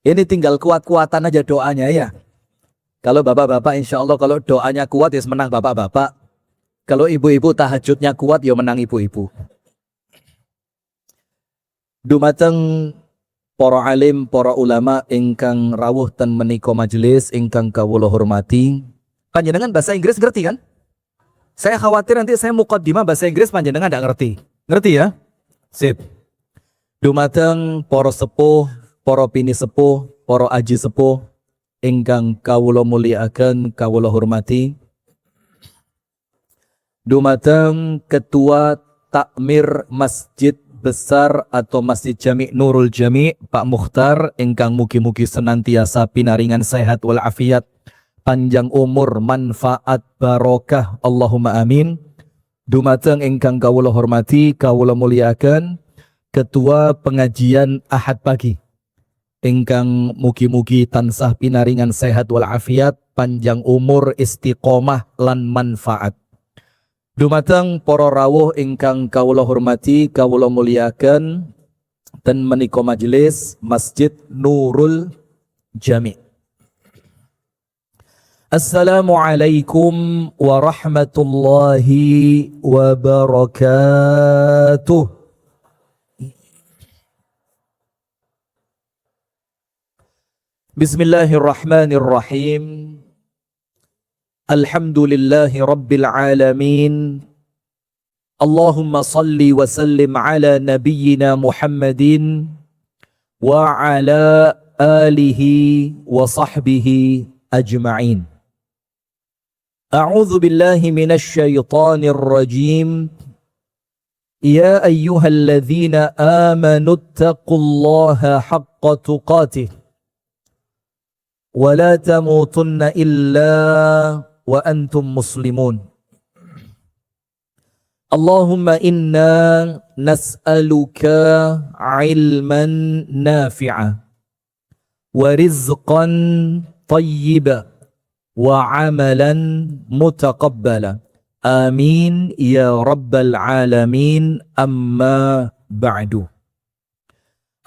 Ini tinggal kuat-kuatan aja doanya ya. Kalau bapak-bapak insya Allah kalau doanya kuat ya menang bapak-bapak. Kalau ibu-ibu tahajudnya kuat ya menang ibu-ibu. Dumateng para alim, para ulama ingkang rawuh ten menika majelis ingkang kawula hormati. Panjenengan bahasa Inggris ngerti kan? Saya khawatir nanti saya muqaddimah bahasa Inggris panjenengan enggak ngerti. Ngerti ya? Sip. Dumateng para sepuh, para pini sepuh, para aji sepuh ingkang kawula mulyakaken, kawula hormati. Dumateng Ketua Takmir Masjid Besar atau Masjid Jami' Nurul Jami' Pak Mukhtar ingkang mugi-mugi senantiasa pinaringan sehat wal afiat, panjang umur, manfaat, barokah, Allahumma amin. Dumateng ingkang kawula hormati, kawula mulyakaken Ketua Pengajian Ahad Pagi ingkang mugi-mugi tansah pinaringan sehat wal afiat, panjang umur, istiqomah lan manfaat. Dumateng para rawuh ingkang kawula hormati, kawula mulyakaken ten menika majelis Masjid Nurul Jami'. Assalamualaikum warahmatullahi wabarakatuh. Bismillahirrahmanirrahim. Alhamdulillahi rabbil alamin. Allahumma salli wa sallim ala nabiyyina Muhammadin wa ala alihi wa sahbihi ajma'in. A'udzu billahi minasy syaithanir rajim. Ya ayyuhalladzina amanu taqullaha haqqa tuqatih wa la tamutunna illa wa antum muslimun. Allahumma inna nas'aluka ilman nafi'a wa rizqan tayyiba wa amalan mutaqabbala. Amin ya rabbal alamin, amma ba'du.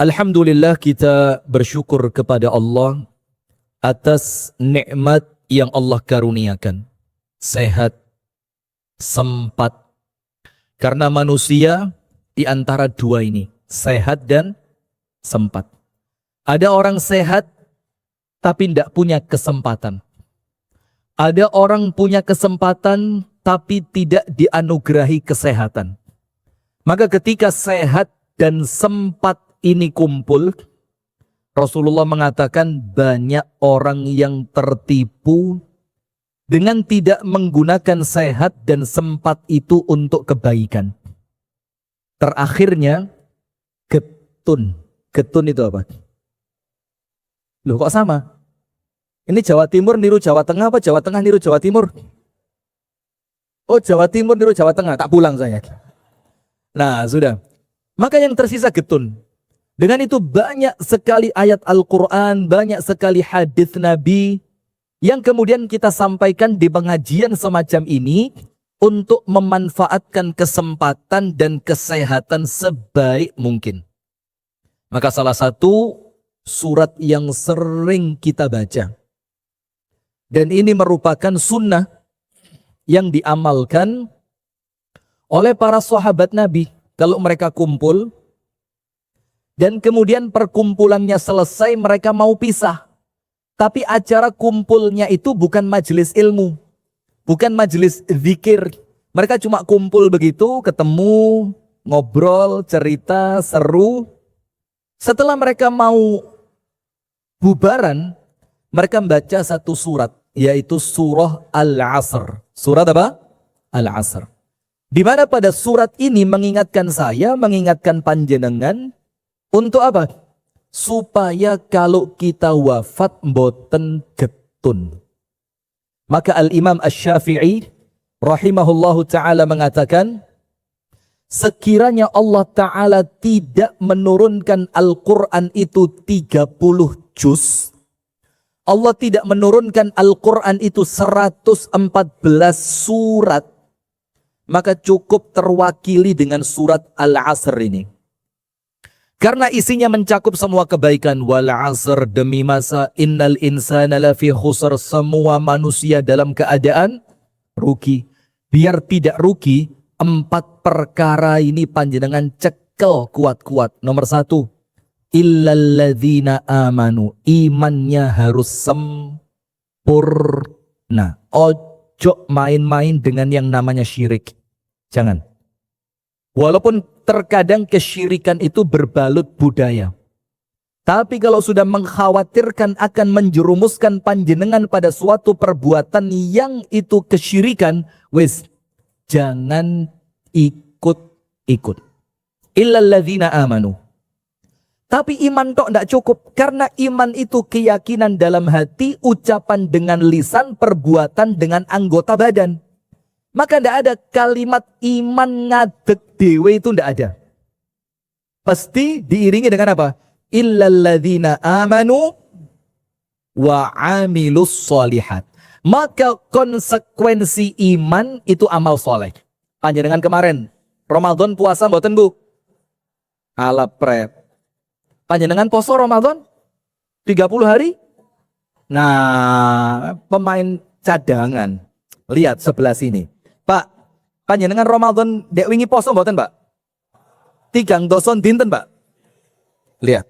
Alhamdulillah, kita bersyukur kepada Allah atas nikmat yang Allah karuniakan. Sehat, sempat. Karena manusia di antara dua ini, sehat dan sempat. Ada orang sehat tapi tidak punya kesempatan. Ada orang punya kesempatan tapi tidak dianugerahi kesehatan. Maka ketika sehat dan sempat ini kumpul, Rasulullah mengatakan banyak orang yang tertipu dengan tidak menggunakan sehat dan sempat itu untuk kebaikan. Terakhirnya getun. Getun itu apa? Loh kok sama? Ini Jawa Timur niru Jawa Tengah apa Jawa Tengah niru Jawa Timur? Oh, Jawa Timur niru Jawa Tengah, tak pulang saya. Nah, sudah. Maka yang tersisa getun. Dengan itu banyak sekali ayat Al-Quran, banyak sekali hadis Nabi yang kemudian kita sampaikan di pengajian semacam ini untuk memanfaatkan kesempatan dan kesehatan sebaik mungkin. Maka salah satu surat yang sering kita baca, dan ini merupakan sunnah yang diamalkan oleh para sahabat Nabi. Kalau mereka kumpul, dan kemudian perkumpulannya selesai, mereka mau pisah. Tapi acara kumpulnya itu bukan majelis ilmu, bukan majelis zikir. Mereka cuma kumpul begitu, ketemu, ngobrol, cerita, seru. Setelah mereka mau bubaran, mereka membaca satu surat, yaitu surah Al-Asr. Surat apa? Al-Asr. Di mana pada surat ini mengingatkan saya, mengingatkan panjenengan, untuk apa? Supaya kalau kita wafat mboten getun. Maka Al-Imam Asy-Syafi'i rahimahullahu ta'ala mengatakan, sekiranya Allah ta'ala tidak menurunkan Al-Quran itu 30 juz, Allah tidak menurunkan Al-Quran itu 114 surat, maka cukup terwakili dengan surat Al-Asr ini. Karena isinya mencakup semua kebaikan. Wal asr, demi masa, innal insana lafi khusr, semua manusia dalam keadaan rugi. Biar tidak rugi, 4 perkara ini panjenengan cekel kuat-kuat. Nomor 1, illalladzina amanu, imannya harus sempurna. Ojo main-main dengan yang namanya syirik. Jangan. Walaupun terkadang kesyirikan itu berbalut budaya. Tapi kalau sudah mengkhawatirkan akan menjerumuskan panjenengan pada suatu perbuatan yang itu kesyirikan, wis, jangan ikut-ikut. Illalladzina amanu. Tapi iman tok tidak cukup. Karena iman itu keyakinan dalam hati, ucapan dengan lisan, perbuatan dengan anggota badan. Maka tidak ada kalimat iman ngadeg dewe, itu tidak ada. Pasti diiringi dengan apa? Illalladzina amanu wa amilus solihat. Maka konsekuensi iman itu amal soleh. Panjenengan kemarin Ramadan puasa mboten Bu? Ala prep. Panjenengan poso Ramadan 30 hari? Nah, pemain cadangan. Lihat sebelah sini. Pak, panjenengan Ramadan dek wingi poso mboten, Pak? 3 doson dinten, Pak. Lihat.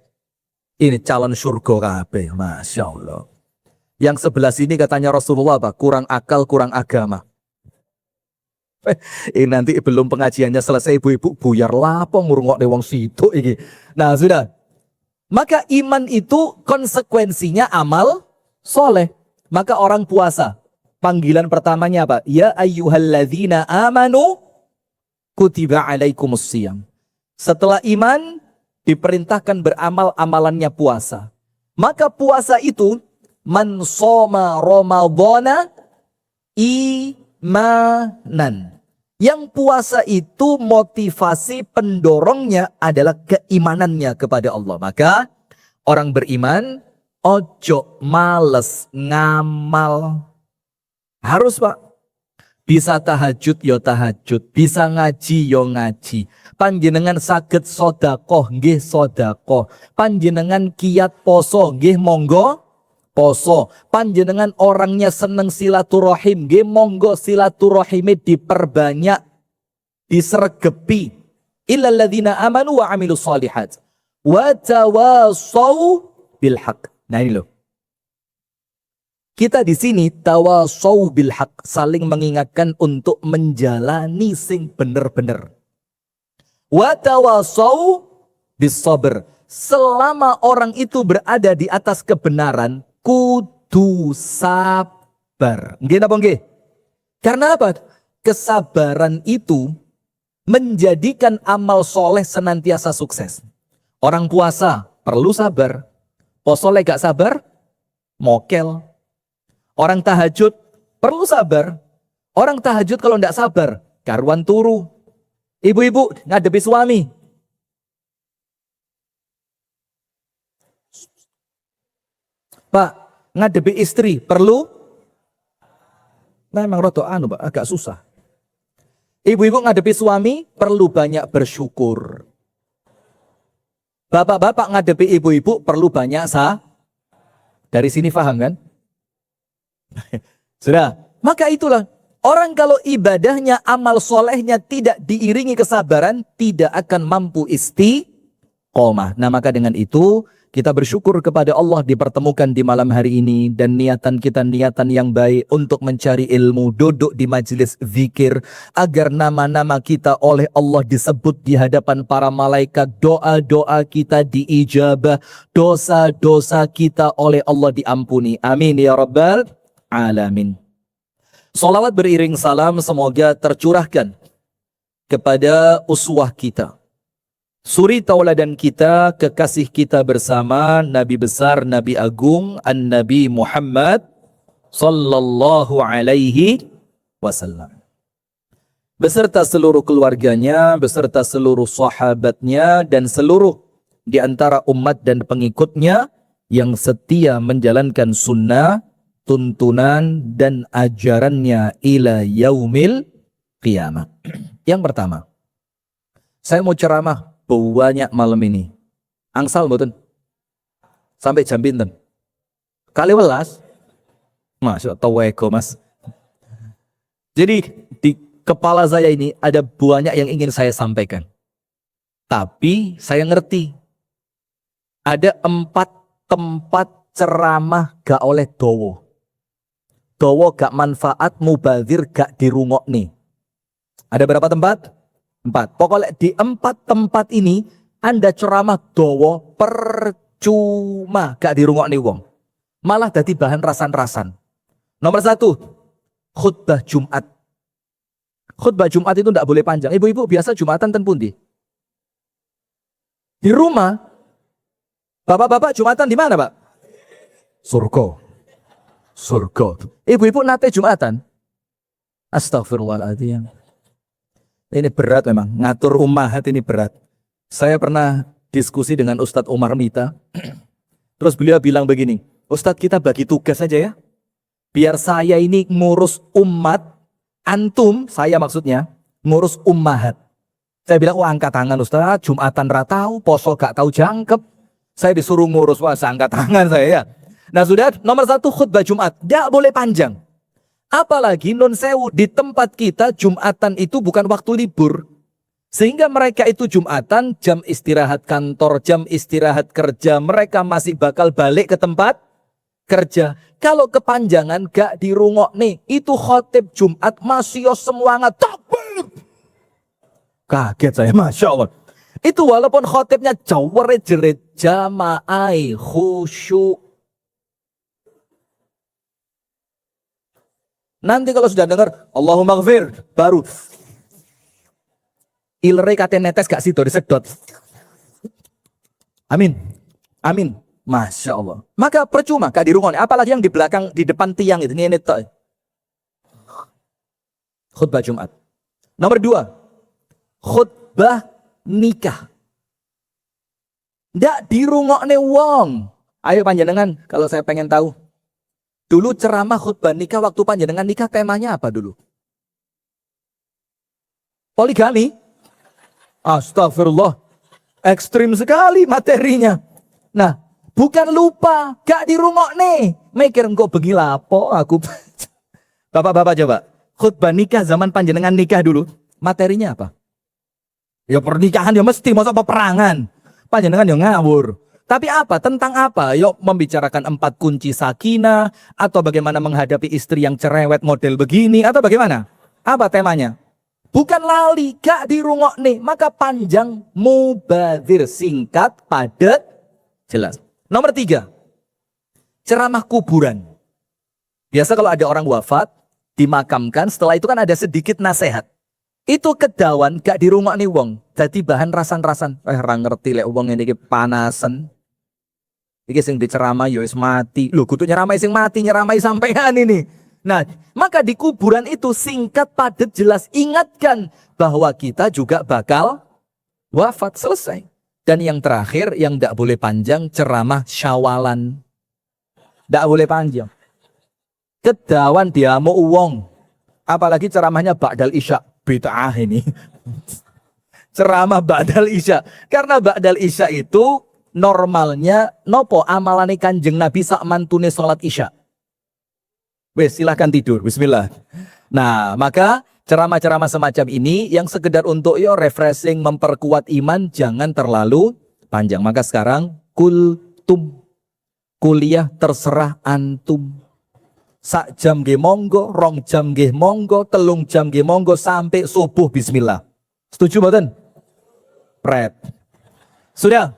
Ini calon surga kabeh, Masya Allah. Yang sebelah sini katanya Rasulullah, Pak, kurang akal, kurang agama. Ini nanti belum pengajiannya selesai, ibu-ibu buyar lapo ngurungok wong situ iki. Nah, sudah. Maka iman itu konsekuensinya amal soleh. Maka orang puasa, panggilan pertamanya apa? Ya ayyuhalladzina amanu kutiba alaikumusiyam. Setelah iman, diperintahkan beramal, amalannya puasa. Maka puasa itu man shoma ramadhana imanan. Yang puasa itu motivasi pendorongnya adalah keimanannya kepada Allah. Maka orang beriman ojo males ngamal. Harus, Pak. Bisa tahajud yo tahajud, bisa ngaji yo ngaji. Panjenengan saged sodakoh nggih sodakoh. Panjenengan kiat poso nggih monggo poso. Panjenengan orangnya seneng silaturahim nggih monggo silaturahime diperbanyak, disregepi. Illalladzina amanu wa amilus solihat wa tawassaw bil haq. Nah ini loh. Kita di sini tawassaw bil haq, saling mengingatkan untuk menjalani sing bener-bener. Wa tawassaw bis sabr. Selama orang itu berada di atas kebenaran, kudu sabar. Nggih napa nggih? Karena apa? Kesabaran itu menjadikan amal soleh senantiasa sukses. Orang puasa perlu sabar. Poso lek gak sabar, mokel. Orang tahajud perlu sabar. Orang tahajud kalau tidak sabar, karuan turu. Ibu-ibu ngadepi suami. Pak, ngadepi istri perlu? Nah, memang roto Pak, agak susah. Ibu-ibu ngadepi suami perlu banyak bersyukur. Bapak-bapak ngadepi ibu-ibu perlu banyak Dari sini paham kan? Sudah. Maka itulah. Orang kalau ibadahnya, amal solehnya tidak diiringi kesabaran, tidak akan mampu istiqomah. Nah maka dengan itu, kita bersyukur kepada Allah dipertemukan di malam hari ini. Dan niatan kita niatan yang baik untuk mencari ilmu, duduk di majelis zikir. Agar nama-nama kita oleh Allah disebut di hadapan para malaikat. Doa-doa kita diijabah. Dosa-dosa kita oleh Allah diampuni. Amin ya Rabbal Alamin. Salawat beriring salam semoga tercurahkan kepada uswah kita, suri tauladan kita, kekasih kita bersama, Nabi besar, Nabi agung, An-Nabi Muhammad sallallahu alaihi wasallam. Beserta seluruh keluarganya, beserta seluruh sahabatnya, dan seluruh di antara umat dan pengikutnya yang setia menjalankan sunnah, tuntunan dan ajarannya ila yaumil qiyamah. Yang pertama, saya mau ceramah banyak malam ini. Angsal mboten? Sampai jam pinten? Kali welas? Masya Allah, Mas. Jadi di kepala saya ini ada banyak yang ingin saya sampaikan. Tapi saya ngerti. Ada 4 tempat ceramah gak oleh dowo. Dowo gak manfaat, mubazir gak dirungok nih. Ada berapa tempat? 4. Pokoknya di 4 tempat ini Anda ceramah dowo percuma gak dirungok nih wong. Malah jadi bahan rasan-rasan. Nomor 1, khutbah Jumat. Khutbah Jumat itu tidak boleh panjang. Ibu-ibu biasa Jumatan ten pundi? Di rumah. Bapak-bapak Jumatan di mana, Pak? Surga. Surga. Ibu-ibu nate Jumatan? Astagfirullahaladzim. Ini berat memang. Ngatur ummahat ini berat. Saya pernah diskusi dengan Ustadz Umar Mita. Terus beliau bilang begini, Ustadz kita bagi tugas saja ya. Biar saya ini ngurus umat, antum, saya maksudnya, ngurus ummahat. Saya bilang, wah angkat tangan Ustaz, Jumatan ratau, poso gak tahu jangkep. Saya disuruh ngurus, wah angkat tangan saya ya. Nah sudah, nomor 1 khutbah Jumat, gak boleh panjang. Apalagi non sewu, di tempat kita Jumatan itu bukan waktu libur. Sehingga mereka itu Jumatan, jam istirahat kantor, jam istirahat kerja, mereka masih bakal balik ke tempat kerja. Kalau kepanjangan gak dirungok nih, itu khotib Jumat masih semangat takbir. Kaget saya, Masya Allah. Itu walaupun khotibnya jaware-jerit jamaai khusyuk. Nanti kalau sudah dengar Allahumma ghafir, baru ilre kate netes gak sido disedot. Amin. Amin. Masya Allah. Maka percuma gak dirungoknya. Apalagi yang di belakang, di depan tiang itu. Ini tok. Khutbah Jumat. Nomor 2. Khutbah nikah. Ndak dirungokne wong. Ayo panjenengan, kalau saya pengen tahu. Dulu ceramah khutbah nikah waktu panjenengan nikah temanya apa dulu? Poligami. Astagfirullah. Ekstrim sekali materinya. Nah, bukan lupa, gak dirungok nih. Mikir engkau bengi lapo aku. Bapak-bapak coba. Khutbah nikah zaman panjenengan nikah dulu. Materinya apa? Ya pernikahan ya mesti, masa peperangan. Panjenengan ya ngawur. Tapi apa? Tentang apa? Yuk membicarakan 4 kunci sakinah. Atau bagaimana menghadapi istri yang cerewet model begini. Atau bagaimana? Apa temanya? Bukan lali, gak dirungok nih. Maka panjang, mubazir, singkat, padat, jelas. Nomor 3, ceramah kuburan. Biasa kalau ada orang wafat, dimakamkan, setelah itu kan ada sedikit nasihat. Itu kedawan, gak dirungok nih wong. Jadi bahan rasan-rasan. Orang ngerti lek wong ini panasan. Iki sing diceramah ya wis mati. Lho kudu nyeramai sing mati, nyeramai sampean ini. Nah, maka di kuburan itu singkat, padat, jelas. Ingatkan bahwa kita juga bakal wafat, selesai. Dan yang terakhir, yang tidak boleh panjang, ceramah syawalan. Tidak boleh panjang. Kedawan dia mau uang. Apalagi ceramahnya ba'dal isya. Bid'ah ini. Ceramah ba'dal isya. Karena ba'dal isya itu normalnya, nopo amalane Kanjeng Nabi sak mantune sholat isya. Wes silahkan tidur, bismillah. Nah, maka ceramah-ceramah semacam ini yang sekedar untuk refreshing, memperkuat iman, jangan terlalu panjang. Maka sekarang kultum, kuliah terserah antum. Sak jam ge monggo, 2 jam ge monggo, 3 jam ge monggo sampai subuh bismillah. Setuju mboten? Pret. Sudah.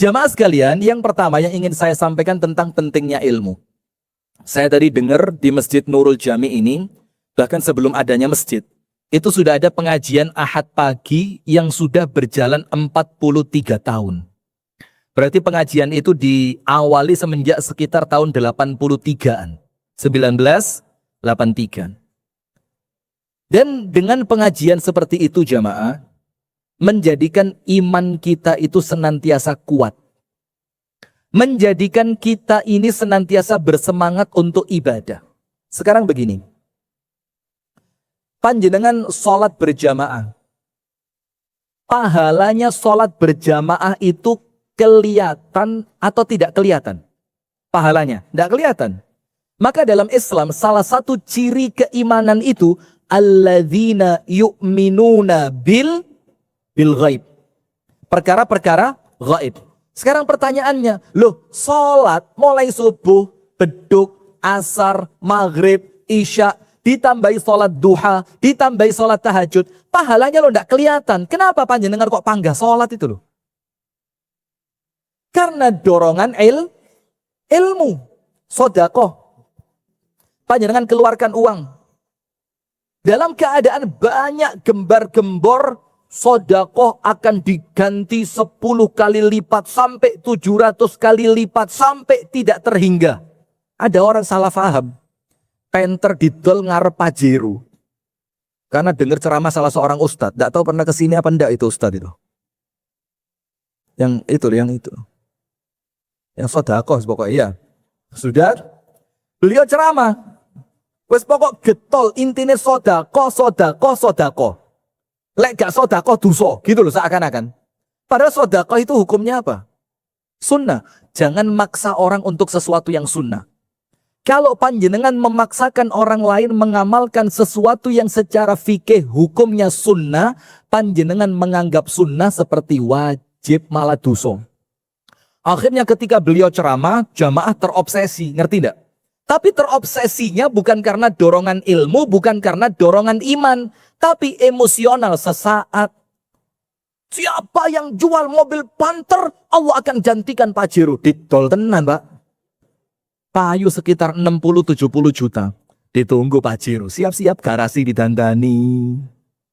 Jamaah sekalian, yang pertama yang ingin saya sampaikan tentang pentingnya ilmu. Saya tadi dengar di Masjid Nurul Jami ini, bahkan sebelum adanya masjid, itu sudah ada pengajian Ahad pagi yang sudah berjalan 43 tahun. Berarti pengajian itu diawali semenjak sekitar tahun 83-an. 1983. Dan dengan pengajian seperti itu jamaah, menjadikan iman kita itu senantiasa kuat. Menjadikan kita ini senantiasa bersemangat untuk ibadah. Sekarang begini. Panjenengan sholat berjamaah. Pahalanya sholat berjamaah itu kelihatan atau tidak kelihatan pahalanya? Tidak kelihatan. Maka dalam Islam salah satu ciri keimanan itu alladzina yu'minuna bil ghaib. Perkara-perkara gaib. Sekarang pertanyaannya, loh sholat mulai subuh, beduk, asar, maghrib, isya, ditambahi sholat duha, ditambahi sholat tahajud, pahalanya lo tidak kelihatan. Kenapa panjenengan kok panggah sholat itu loh? Karena dorongan ilmu, sodakoh. Panjenengan keluarkan uang. Dalam keadaan banyak gembar-gembor, sodakoh akan diganti 10 kali lipat sampai 700 kali lipat sampai tidak terhingga. Ada orang salah paham. Penter didol ngarep Pajero. Karena dengar ceramah salah seorang ustadz. Tidak tahu pernah kesini apa enggak itu ustadz itu. Yang itu. Yang sodakoh pokoknya iya. Sudah. Beliau ceramah. Wes pokok getol intine sodakoh. Lek gak sodakoh dosa, gitu loh seakan-akan. Padahal sodakoh itu hukumnya apa? Sunnah. Jangan maksa orang untuk sesuatu yang sunnah. Kalau panjenengan memaksakan orang lain mengamalkan sesuatu yang secara fikih hukumnya sunnah, panjenengan menganggap sunnah seperti wajib malah dosa. Akhirnya ketika beliau ceramah, jamaah terobsesi, ngerti enggak? Tapi terobsesinya bukan karena dorongan ilmu, bukan karena dorongan iman, tapi emosional sesaat. Siapa yang jual mobil Panther, Allah akan gantikan Pajero. Didol tenan, Pak. Payu sekitar 60-70 juta. Ditunggu Pajero. Siap-siap garasi didandani.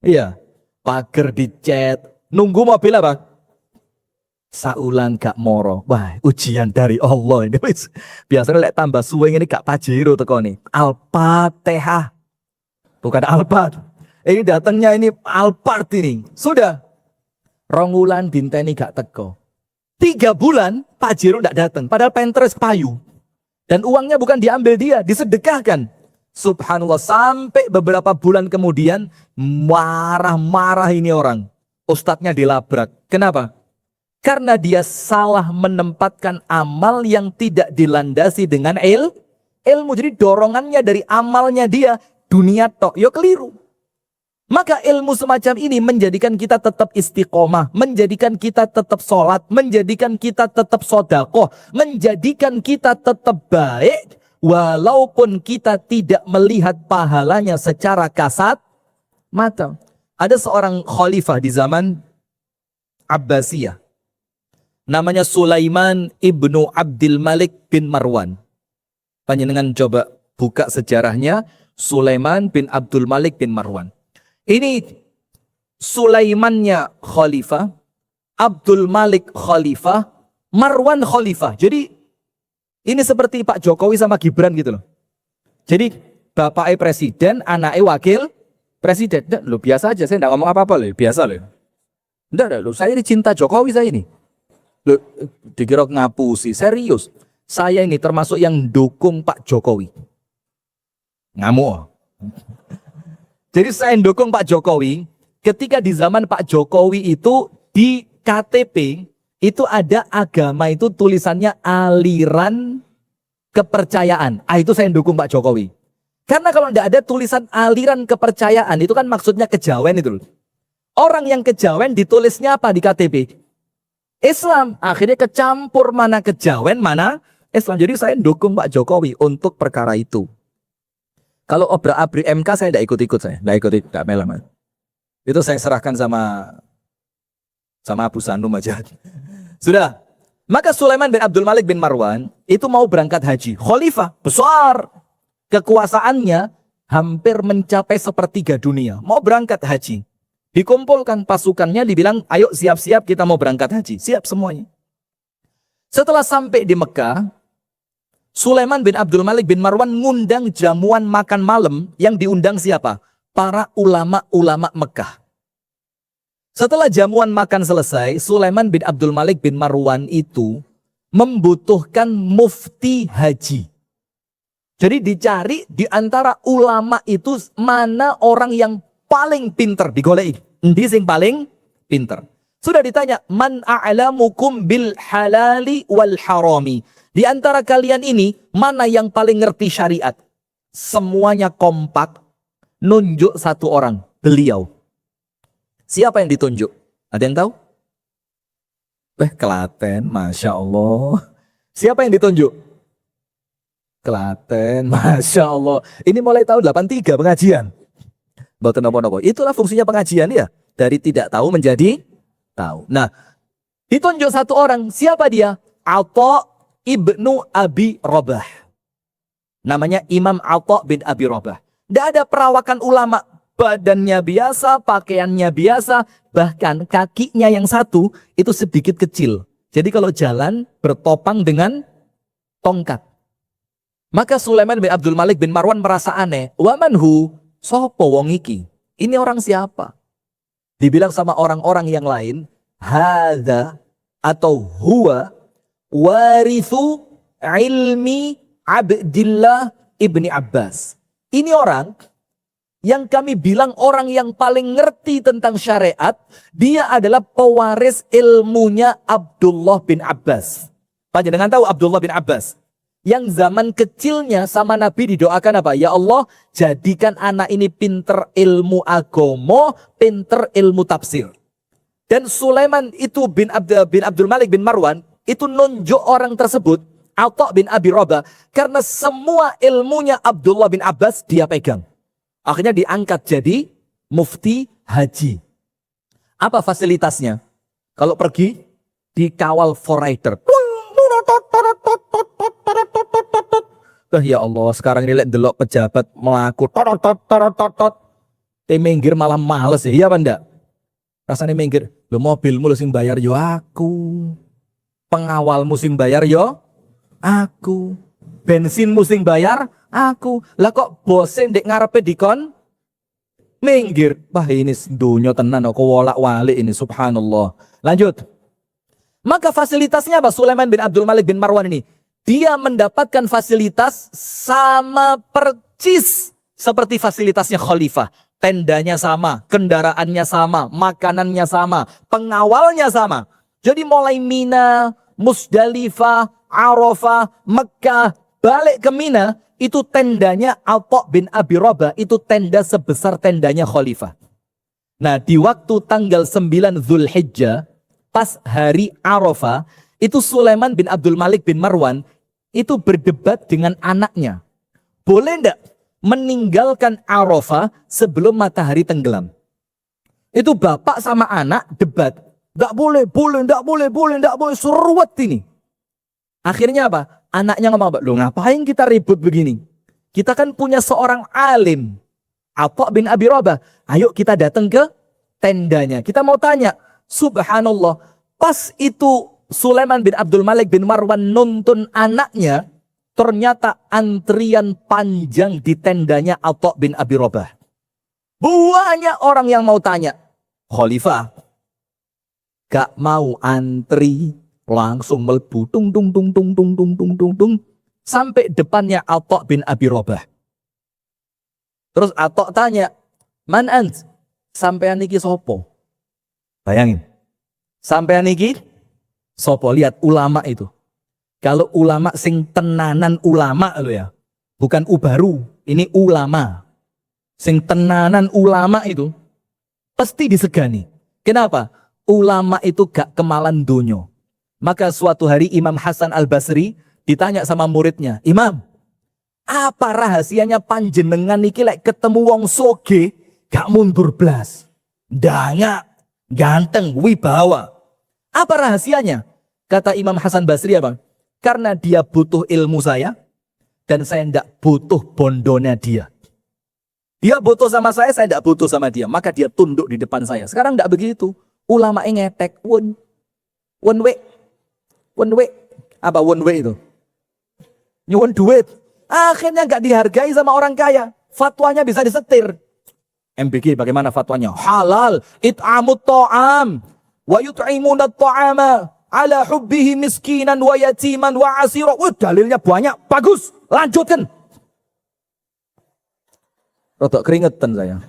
Iya. Pager dicat. Nunggu mobil apa? Saulan gak moro. Wah, ujian dari Allah ini. Biasanya lek tambah suwe ini gak Pajero teko nih. Al-Fatihah. Bukan Alphard. Ini datangnya ini Alphard ini. Sudah. Rongulan dinteni gak teko. 3 bulan Pajero gak datang. Padahal Pinterest payu. Dan uangnya bukan diambil dia, disedekahkan. Subhanallah, sampai beberapa bulan kemudian marah-marah ini orang. Ustadznya dilabrak. Kenapa? Karena dia salah menempatkan amal yang tidak dilandasi dengan ilmu. Jadi dorongannya dari amalnya dia dunia tok. Yo keliru. Maka ilmu semacam ini menjadikan kita tetap istiqomah, menjadikan kita tetap sholat, menjadikan kita tetap sodakoh, menjadikan kita tetap baik, walaupun kita tidak melihat pahalanya secara kasat mata. Ada seorang khalifah di zaman Abbasiyah, namanya Sulaiman ibnu Abdul Malik bin Marwan. Panjenengan coba buka sejarahnya, Sulaiman bin Abdul Malik bin Marwan. Ini Sulaimannya khalifah, Abdul Malik khalifah, Marwan khalifah. Jadi ini seperti Pak Jokowi sama Gibran gitu loh. Jadi bapaknya presiden, anaknya wakil presiden. Loh biasa aja, saya enggak ngomong apa-apa loh, biasa loh. Enggak loh, saya ini cinta Jokowi saya ini. Loh, dikira ngapusi, serius. Saya ini termasuk yang dukung Pak Jokowi. Ngamuk. Jadi saya dukung Pak Jokowi ketika di zaman Pak Jokowi itu di KTP itu ada agama itu tulisannya aliran kepercayaan. Itu saya dukung Pak Jokowi. Karena kalau tidak ada tulisan aliran kepercayaan itu kan maksudnya kejawen itu loh. Orang yang kejawen ditulisnya apa di KTP? Islam. Akhirnya kecampur mana kejawen mana Islam. Jadi saya dukung Pak Jokowi untuk perkara itu. Kalau obrak-abrik MK saya tidak ikut-ikut, tidak melawan. Itu saya serahkan sama Abu Sanum aja. Sudah. Maka Sulaiman bin Abdul Malik bin Marwan itu mau berangkat haji. Khalifah besar. Kekuasaannya hampir mencapai 1/3 dunia. Mau berangkat haji. Dikumpulkan pasukannya, dibilang ayo siap-siap kita mau berangkat haji. Siap semuanya. Setelah sampai di Mekah, Sulaiman bin Abdul Malik bin Marwan ngundang jamuan makan malam yang diundang siapa? Para ulama-ulama Mekah. Setelah jamuan makan selesai, Sulaiman bin Abdul Malik bin Marwan itu membutuhkan mufti haji. Jadi dicari di antara ulama itu mana orang yang paling pinter digoleki. Endi sing paling pinter. Sudah ditanya, man a'lamukum bil halali wal harami. Di antara kalian ini, mana yang paling ngerti syariat? Semuanya kompak, nunjuk satu orang, beliau. Siapa yang ditunjuk? Ada yang tahu? Klaten, Masya Allah. Siapa yang ditunjuk? Klaten, Masya Allah. Ini mulai tahun 83 pengajian. Mboten napa-napa. Itulah fungsinya pengajian ya. Dari tidak tahu menjadi tahu. Nah, ditunjuk satu orang. Siapa dia? Atha ibnu Abi Rabah. Namanya Imam Atha bin Abi Rabah. Tidak ada perawakan ulama. Badannya biasa, pakaiannya biasa. Bahkan kakinya yang satu itu sedikit kecil. Jadi kalau jalan bertopang dengan tongkat. Maka Sulaiman bin Abdul Malik bin Marwan merasa aneh. Wa manhu? Sopo wong iki? Ini orang siapa? Dibilang sama orang-orang yang lain. Hadza atau huwa warithu ilmi Abdillah ibni Abbas. Ini orang yang kami bilang orang yang paling ngerti tentang syariat, dia adalah pewaris ilmunya Abdullah bin Abbas. Panjenengan tahu Abdullah bin Abbas? Yang zaman kecilnya sama Nabi didoakan apa? Ya Allah, jadikan anak ini pinter ilmu agama, pinter ilmu tafsir. Dan Sulaiman itu bin Abdul Malik bin Marwan, itu nunjuk orang tersebut, Atha bin Abi Rabah, karena semua ilmunya Abdullah bin Abbas dia pegang. Akhirnya diangkat jadi mufti haji. Apa fasilitasnya? Kalau pergi, dikawal forrider. Ya Allah, sekarang ini lihat delok pejabat melaku. Minggir malah males ya, iya apa enggak? Rasanya minggir. Lo mobilmu lo sing bayar yo aku. Pengawalmu sing bayar yo aku. Bensinmu sing bayar aku. Lah kok bosen dek ngarepe dikon minggir. Wah ini dunia tenan kok wolak-walik ini, subhanallah. Lanjut. Maka fasilitasnya apa Sulaiman bin Abdul Malik bin Marwan ini? Dia mendapatkan fasilitas sama percis seperti fasilitasnya khalifah. Tendanya sama, kendaraannya sama, makanannya sama, pengawalnya sama. Jadi mulai Mina, Musdalifah, Arafah, Mekah, balik ke Mina, itu tendanya Atha bin Abi Rabah, itu tenda sebesar tendanya khalifah. Nah, di waktu tanggal 9 Zulhijjah, pas hari Arafah, itu Sulaiman bin Abdul Malik bin Marwan itu berdebat dengan anaknya. Boleh enggak meninggalkan Arafah sebelum matahari tenggelam? Itu bapak sama anak debat. Enggak boleh, enggak boleh, seruat ini. Akhirnya apa? Anaknya ngomong, loh ngapain kita ribut begini? Kita kan punya seorang alim, Atha bin Abi Rabah. Ayo kita datang ke tendanya. Kita mau tanya, subhanallah, pas itu Sulaiman bin Abdul Malik bin Marwan nuntun anaknya, ternyata antrian panjang di tendanya Atha bin Abi Rabah. Banyak orang yang mau tanya. Khalifah gak mau antri, langsung melbu tung tung tung tung tung tung tung tung tung sampai depannya Atha bin Abi Rabah. Terus Atha tanya, "Man ant? Sampean niki sopo?" Bayangin. Sampean niki sopo? Lihat ulama itu. Kalau ulama sing tenanan ulama lo ya. Bukan ubaru, ini ulama. Sing tenanan ulama itu pasti disegani. Kenapa? Ulama itu gak kemalan dunyo. Maka suatu hari Imam Hasan Al-Basri ditanya sama muridnya, "Imam, apa rahasianya panjenengan niki lek ketemu wong soge gak mundur blas? Danya, ganteng, wibawa. Apa rahasianya?" Kata Imam Hasan Basri apa? Karena dia butuh ilmu saya dan saya tidak butuh bondonya dia. Dia butuh sama saya tidak butuh sama dia. Maka dia tunduk di depan saya. Sekarang tidak begitu. Ulama ngetek, one way. Apa one way itu? Nyuwun duit. Akhirnya gak dihargai sama orang kaya. Fatwanya bisa disetir. MBG bagaimana fatwanya? Halal, it'amut ta'am, wa yut'imuna ta'ama, ala hubbihi miskinan wa yatiman wa asira. Dalilnya banyak, bagus. Lanjutkan. Rodok keringetan saya.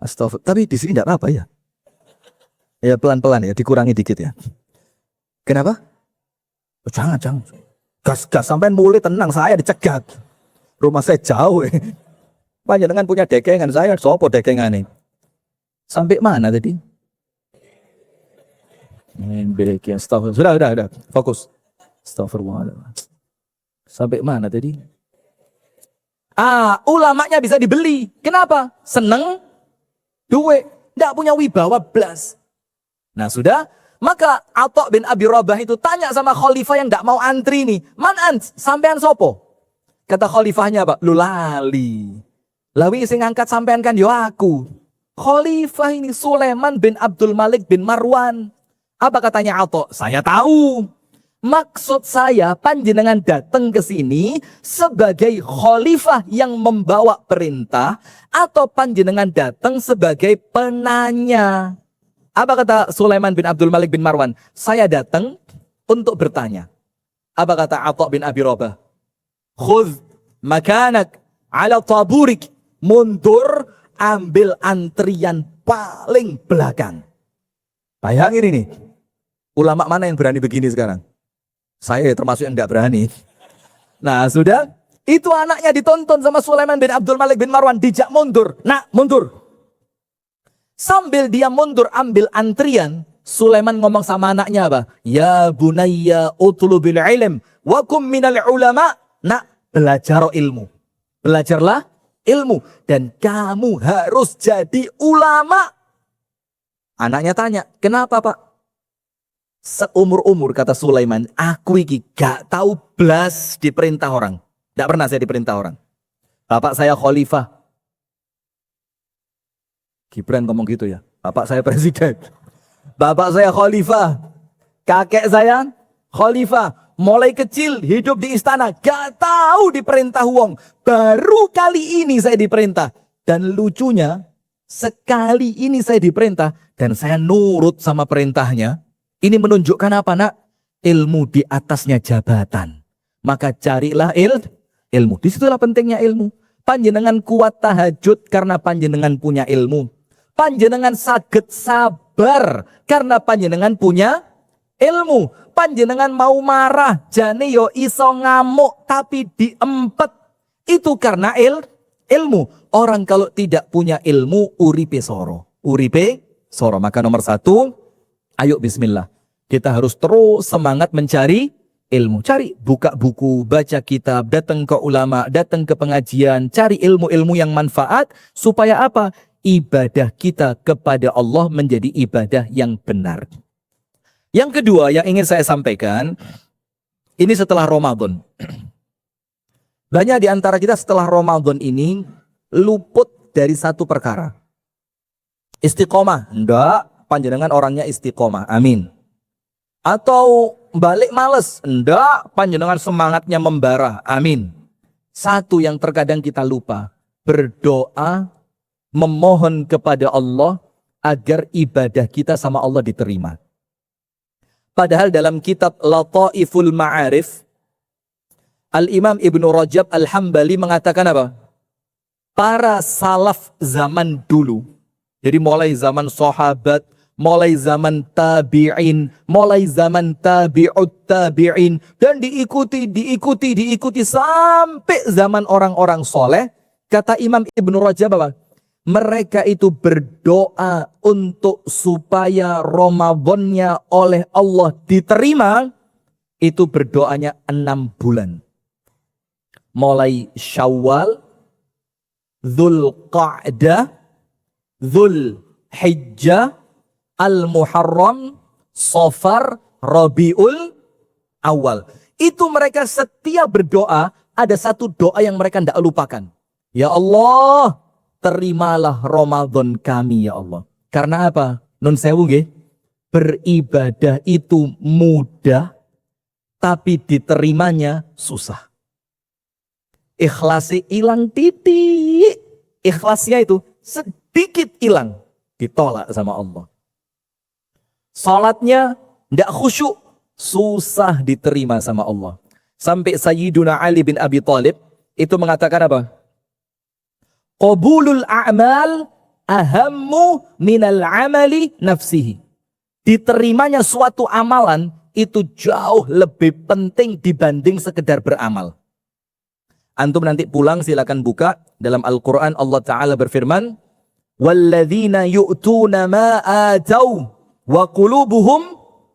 Astagfirullah. Tapi di sini tidak apa-apa ya. Ya pelan-pelan ya, dikurangi dikit ya. Kenapa? Oh, jangan. Gas sampean mulai tenang, saya dicegat. Rumah saya jauh. Panjenengan punya dekengan, saya sopo dekengan ini. Sampai mana tadi? Sudah. Fokus. Astagfirullah. Sampai mana tadi? Ulamanya bisa dibeli. Kenapa? Seneng duit, tidak punya wibawa blas. Nah sudah, maka Atha bin Abi Rabah itu tanya sama khalifah yang tidak mau antri nih, "Man sampean sopo?" Kata khalifahnya, "Pak, lu lali. Lawi sing ngangkat sampean kan yo aku." Khalifah ini Sulaiman bin Abdul Malik bin Marwan. Apa katanya Atha? "Saya tahu. Maksud saya panjenengan datang ke sini sebagai khalifah yang membawa perintah atau panjenengan datang sebagai penanya?" Apa kata Sulaiman bin Abdul Malik bin Marwan? "Saya datang untuk bertanya." Apa kata Atha bin Abi Rabah? "Khudh makanak ala taburik." Mundur, ambil antrian paling belakang. Bayangin ini. Ulama mana yang berani begini sekarang? Saya termasuk yang tidak berani. Nah sudah, itu anaknya ditonton sama Sulaiman bin Abdul Malik bin Marwan, dijak mundur. Nak, mundur. Sambil dia mundur ambil antrian, Sulaiman ngomong sama anaknya apa? "Ya bunayya utlubil ilm wa kum minal ulama." Nak, belajar ilmu. Belajarlah ilmu dan kamu harus jadi ulama. Anaknya tanya, "Kenapa, Pak?" "Seumur-umur," kata Sulaiman, "aku iki gak tahu blas diperintah orang. Gak pernah saya diperintah orang. Bapak saya khalifah." Gibran ngomong gitu ya. "Bapak saya presiden. Bapak saya khalifah. Kakek saya khalifah. Mulai kecil hidup di istana. Gak tahu diperintah wong. Baru kali ini saya diperintah. Dan lucunya, sekali ini saya diperintah. Dan saya nurut sama perintahnya. Ini menunjukkan apa, Nak? Ilmu di atasnya jabatan. Maka carilah ilmu. Disitulah pentingnya ilmu. Panjenengan kuat tahajud karena panjenengan punya ilmu. Panjenengan saged sabar karena panjenengan punya ilmu. Panjenengan mau marah, jane yo iso ngamuk tapi diempet. Itu karena ilmu. Orang kalau tidak punya ilmu, uripe soro. Maka nomor 1, ayo bismillah. Kita harus terus semangat mencari ilmu. Cari, buka buku, baca kitab, datang ke ulama, datang ke pengajian. Cari ilmu-ilmu yang manfaat. Supaya apa? Ibadah kita kepada Allah menjadi ibadah yang benar. Yang kedua yang ingin saya sampaikan, ini setelah Ramadan. Banyak di antara kita setelah Ramadan ini luput dari satu perkara. Istiqomah, enggak, panjenengan orangnya istiqomah, amin. Atau balik males, enggak, panjenengan semangatnya membara, amin. Satu yang terkadang kita lupa, berdoa, memohon kepada Allah agar ibadah kita sama Allah diterima. Padahal dalam kitab Lataiful Ma'arif, Al-Imam Ibnu Rajab Al-Hambali mengatakan apa? Para salaf zaman dulu, jadi mulai zaman sahabat, mulai zaman tabi'in, mulai zaman tabi'ut tabi'in, dan diikuti sampai zaman orang-orang soleh. Kata Imam Ibnu Rajab apa? Mereka itu berdoa untuk supaya Ramadannya oleh Allah diterima. Itu berdoanya 6 bulan. Mulai Syawal, Dzulqa'dah, Dzulhijjah, Al-Muharram, Safar, Rabiul Awal. Itu mereka setiap berdoa, ada satu doa yang mereka tidak lupakan. Ya Allah, terimalah Ramadan kami ya Allah. Karena apa? Nun sewu nggih. Beribadah itu mudah, tapi diterimanya susah. Ikhlasnya hilang titik. Ikhlasnya itu sedikit hilang, ditolak sama Allah. Salatnya tidak khusyuk, susah diterima sama Allah. Sampai Sayyiduna Ali bin Abi Thalib itu mengatakan apa? Qabulul a'mal ahammu minal amali nafsihi. Diterimanya suatu amalan itu jauh lebih penting dibanding sekedar beramal. Antum nanti pulang silakan buka dalam Al-Quran, Allah Ta'ala berfirman, وَالَّذِينَ يُؤْتُونَ مَا آتَوْا وَقُلُوبُهُمْ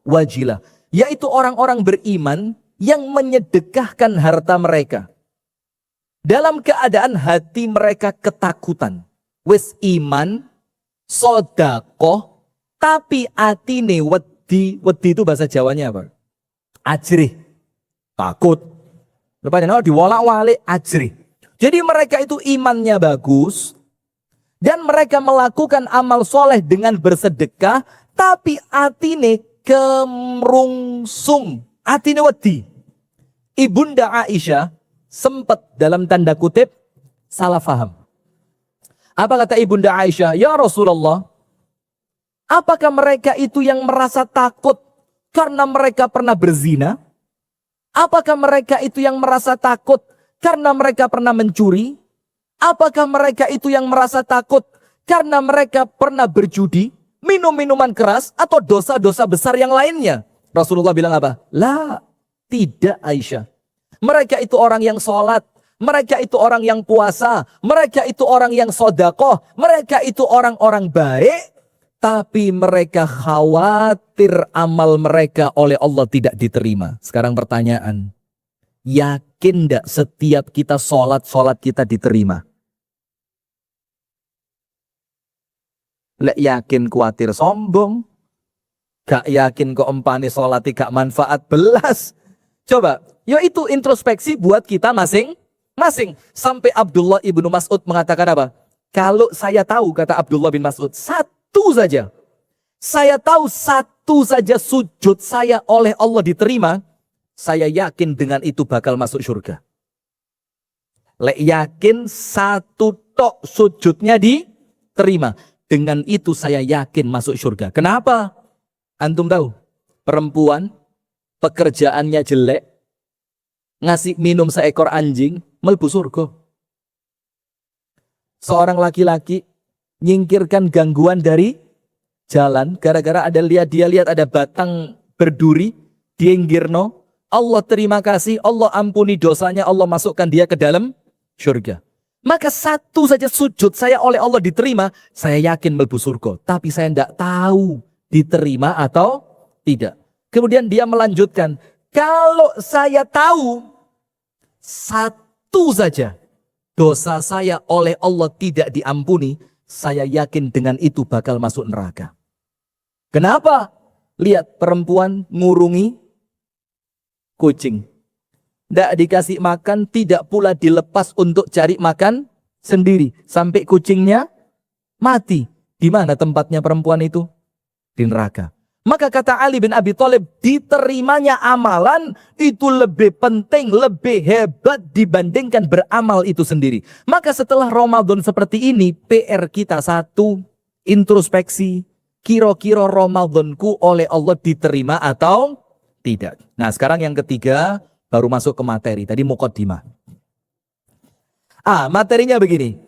وَجِلَةٌ, yaitu orang-orang beriman yang menyedekahkan harta mereka dalam keadaan hati mereka ketakutan. Wis iman, sodakoh, tapi atine wedi. Wedi itu bahasa Jawanya apa? Ajrih, takut. Lepas diwalak-walik ajrih. Jadi mereka itu imannya bagus dan mereka melakukan amal soleh dengan bersedekah, tapi atine kemrungsung, atine wedi. Ibunda Aisyah sempat dalam tanda kutip salah faham. Apa kata Ibunda Aisyah? Ya Rasulullah, apakah mereka itu yang merasa takut karena mereka pernah berzina? Apakah mereka itu yang merasa takut karena mereka pernah mencuri? Apakah mereka itu yang merasa takut karena mereka pernah berjudi, minum minuman keras, atau dosa-dosa besar yang lainnya? Rasulullah bilang apa? La, tidak Aisyah. Mereka itu orang yang sholat, mereka itu orang yang puasa, mereka itu orang yang sodakoh, mereka itu orang-orang baik, tapi mereka khawatir amal mereka oleh Allah tidak diterima. Sekarang pertanyaan, yakin tidak setiap kita sholat kita diterima? Lek yakin khawatir sombong, gak yakin kok empani sholat gak manfaat belas. Coba, ya itu introspeksi buat kita masing-masing. Sampai Abdullah ibnu Mas'ud mengatakan apa? Kalau saya tahu, kata Abdullah bin Mas'ud, satu saja. Saya tahu satu saja sujud saya oleh Allah diterima. Saya yakin dengan itu bakal masuk surga. Lek yakin satu tok sujudnya diterima. Dengan itu saya yakin masuk surga. Kenapa? Antum tahu? Perempuan, pekerjaannya jelek, ngasih minum seekor anjing, melbu surga. Seorang laki-laki nyingkirkan gangguan dari jalan gara-gara dia lihat ada batang berduri, dienggirno. Allah terima kasih, Allah ampuni dosanya, Allah masukkan dia ke dalam surga. Maka satu saja sujud saya oleh Allah diterima, saya yakin melbu surga. Tapi saya tidak tahu diterima atau tidak. Kemudian dia melanjutkan, kalau saya tahu satu saja dosa saya oleh Allah tidak diampuni, saya yakin dengan itu bakal masuk neraka. Kenapa? Lihat perempuan ngurungi kucing. Tidak dikasih makan, tidak pula dilepas untuk cari makan sendiri. Sampai kucingnya mati. Di mana tempatnya perempuan itu? Di neraka. Maka kata Ali bin Abi Thalib, diterimanya amalan itu lebih penting, lebih hebat dibandingkan beramal itu sendiri. Maka setelah Ramadan seperti ini, PR kita satu, introspeksi. Kira-kira Ramadanku oleh Allah diterima atau tidak. Nah sekarang yang ketiga, baru masuk ke materi. Tadi muqaddimah. Materinya begini.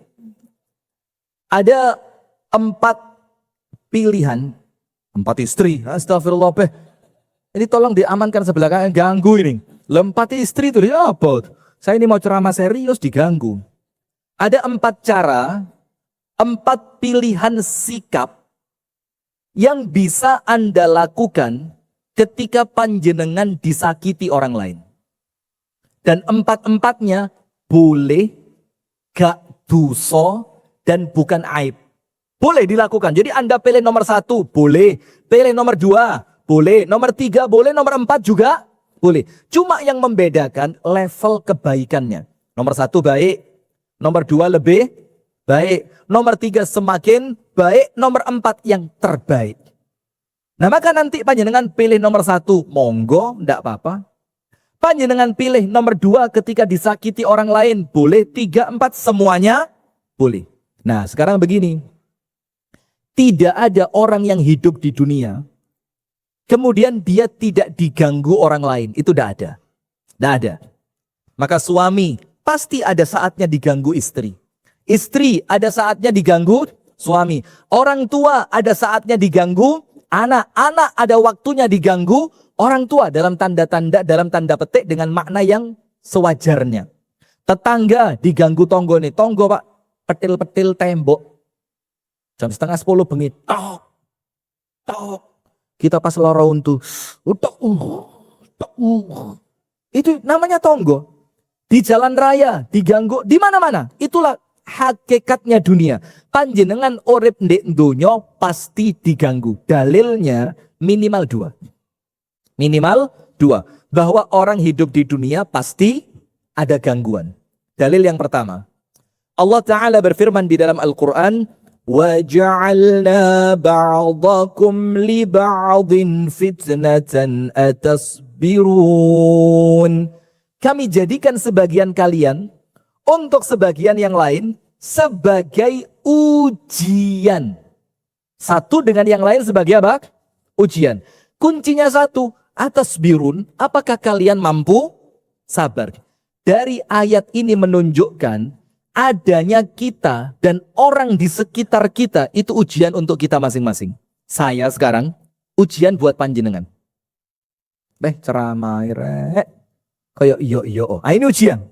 Ada 4 pilihan. 4 istri. Astagfirullah. Ini tolong diamankan sebelah kanan. Ganggu ini. 4 istri itu ya apa? Saya ini mau ceramah serius diganggu. Ada 4 cara. 4 pilihan sikap yang bisa Anda lakukan ketika panjenengan disakiti orang lain. Dan 4-empatnya boleh, gak dosa, dan bukan aib. Boleh dilakukan. Jadi Anda pilih nomor 1, boleh. Pilih nomor 2, boleh. Nomor 3, boleh. Nomor 4 juga boleh. Cuma yang membedakan level kebaikannya. Nomor 1 baik. Nomor 2 lebih baik. Nomor 3 semakin baik. Nomor 4 yang terbaik. Nah maka nanti panjenengan pilih nomor 1. Monggo, enggak apa-apa. Panjenengan pilih nomor 2 ketika disakiti orang lain. Boleh. 3, 4 semuanya boleh. Nah sekarang begini. Tidak ada orang yang hidup di dunia kemudian dia tidak diganggu orang lain. Itu tidak ada. Tidak ada. Maka suami pasti ada saatnya diganggu istri. Istri ada saatnya diganggu suami. Orang tua ada saatnya diganggu Anak-anak ada waktunya diganggu orang tua dalam tanda petik dengan makna yang sewajarnya. Tetangga diganggu tonggo nih. Tonggo pak, petil-petil tembok. Jam 9:30 bengi. Tok, tok. Kita pas loro untu. Itu namanya tonggo. Di jalan raya, diganggu, di mana-mana. Itulah hakikatnya dunia. Panjenengan urip ndek donya pasti diganggu. Dalilnya minimal 2. Minimal 2. Bahwa orang hidup di dunia pasti ada gangguan. Dalil yang pertama. Allah Ta'ala berfirman di dalam Al-Quran. وَجَعَلْنَا بَعْضَكُمْ لِبَعْضٍ فِتْنَةً أَتَصْبِرُونَ. Kami jadikan sebagian kalian untuk sebagian yang lain sebagai ujian. Satu dengan yang lain sebagai apa? Ujian. Kuncinya satu. Atasbirun, apakah kalian mampu sabar? Dari ayat ini menunjukkan adanya kita dan orang di sekitar kita itu ujian untuk kita masing-masing. Saya sekarang ujian buat panjenengan. Ceramah rek. Kayak iyo. Ini ujian.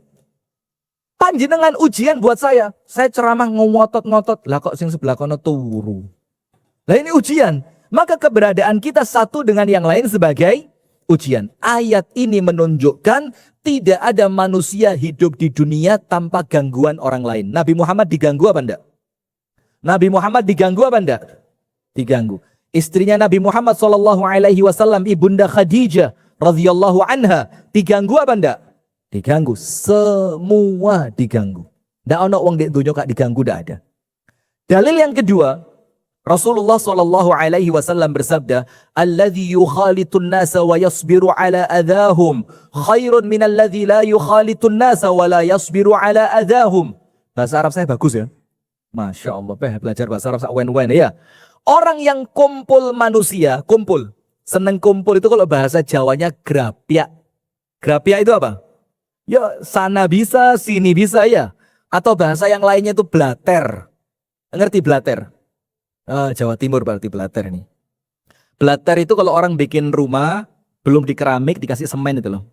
Panjenengan ujian buat saya. Saya ceramah ngotot-ngotot. Lah kok sing sebelah kono turu. Lah ini ujian. Maka keberadaan kita satu dengan yang lain sebagai ujian. Ayat ini menunjukkan tidak ada manusia hidup di dunia tanpa gangguan orang lain. Nabi Muhammad diganggu apa enggak? Nabi Muhammad diganggu apa enggak? Diganggu. Istrinya Nabi Muhammad SAW, Ibunda Khadijah radhiyallahu anha, diganggu apa enggak? Diganggu. Semua diganggu. Enggak ono wong di dunia kak diganggu, enggak ada. Dalil yang kedua, Rasulullah SAW bersabda, "Alladzi yukhalitun nasa wa yasbiru ala adahum khairun min alladzi la yukhalitun nasa wa la yasbiru ala adahum." Bahasa Arab saya bagus ya. Masya Allah, belajar bahasa Arab wen-wen ya. Orang yang kumpul manusia, kumpul. Seneng kumpul itu kalau bahasa Jawanya grapyak. Grapyak itu apa? Ya sana bisa, sini bisa ya. Atau bahasa yang lainnya itu blater. Ngerti blater? Jawa Timur berarti blater ini. Blater itu kalau orang bikin rumah belum dikeramik dikasih semen itu loh.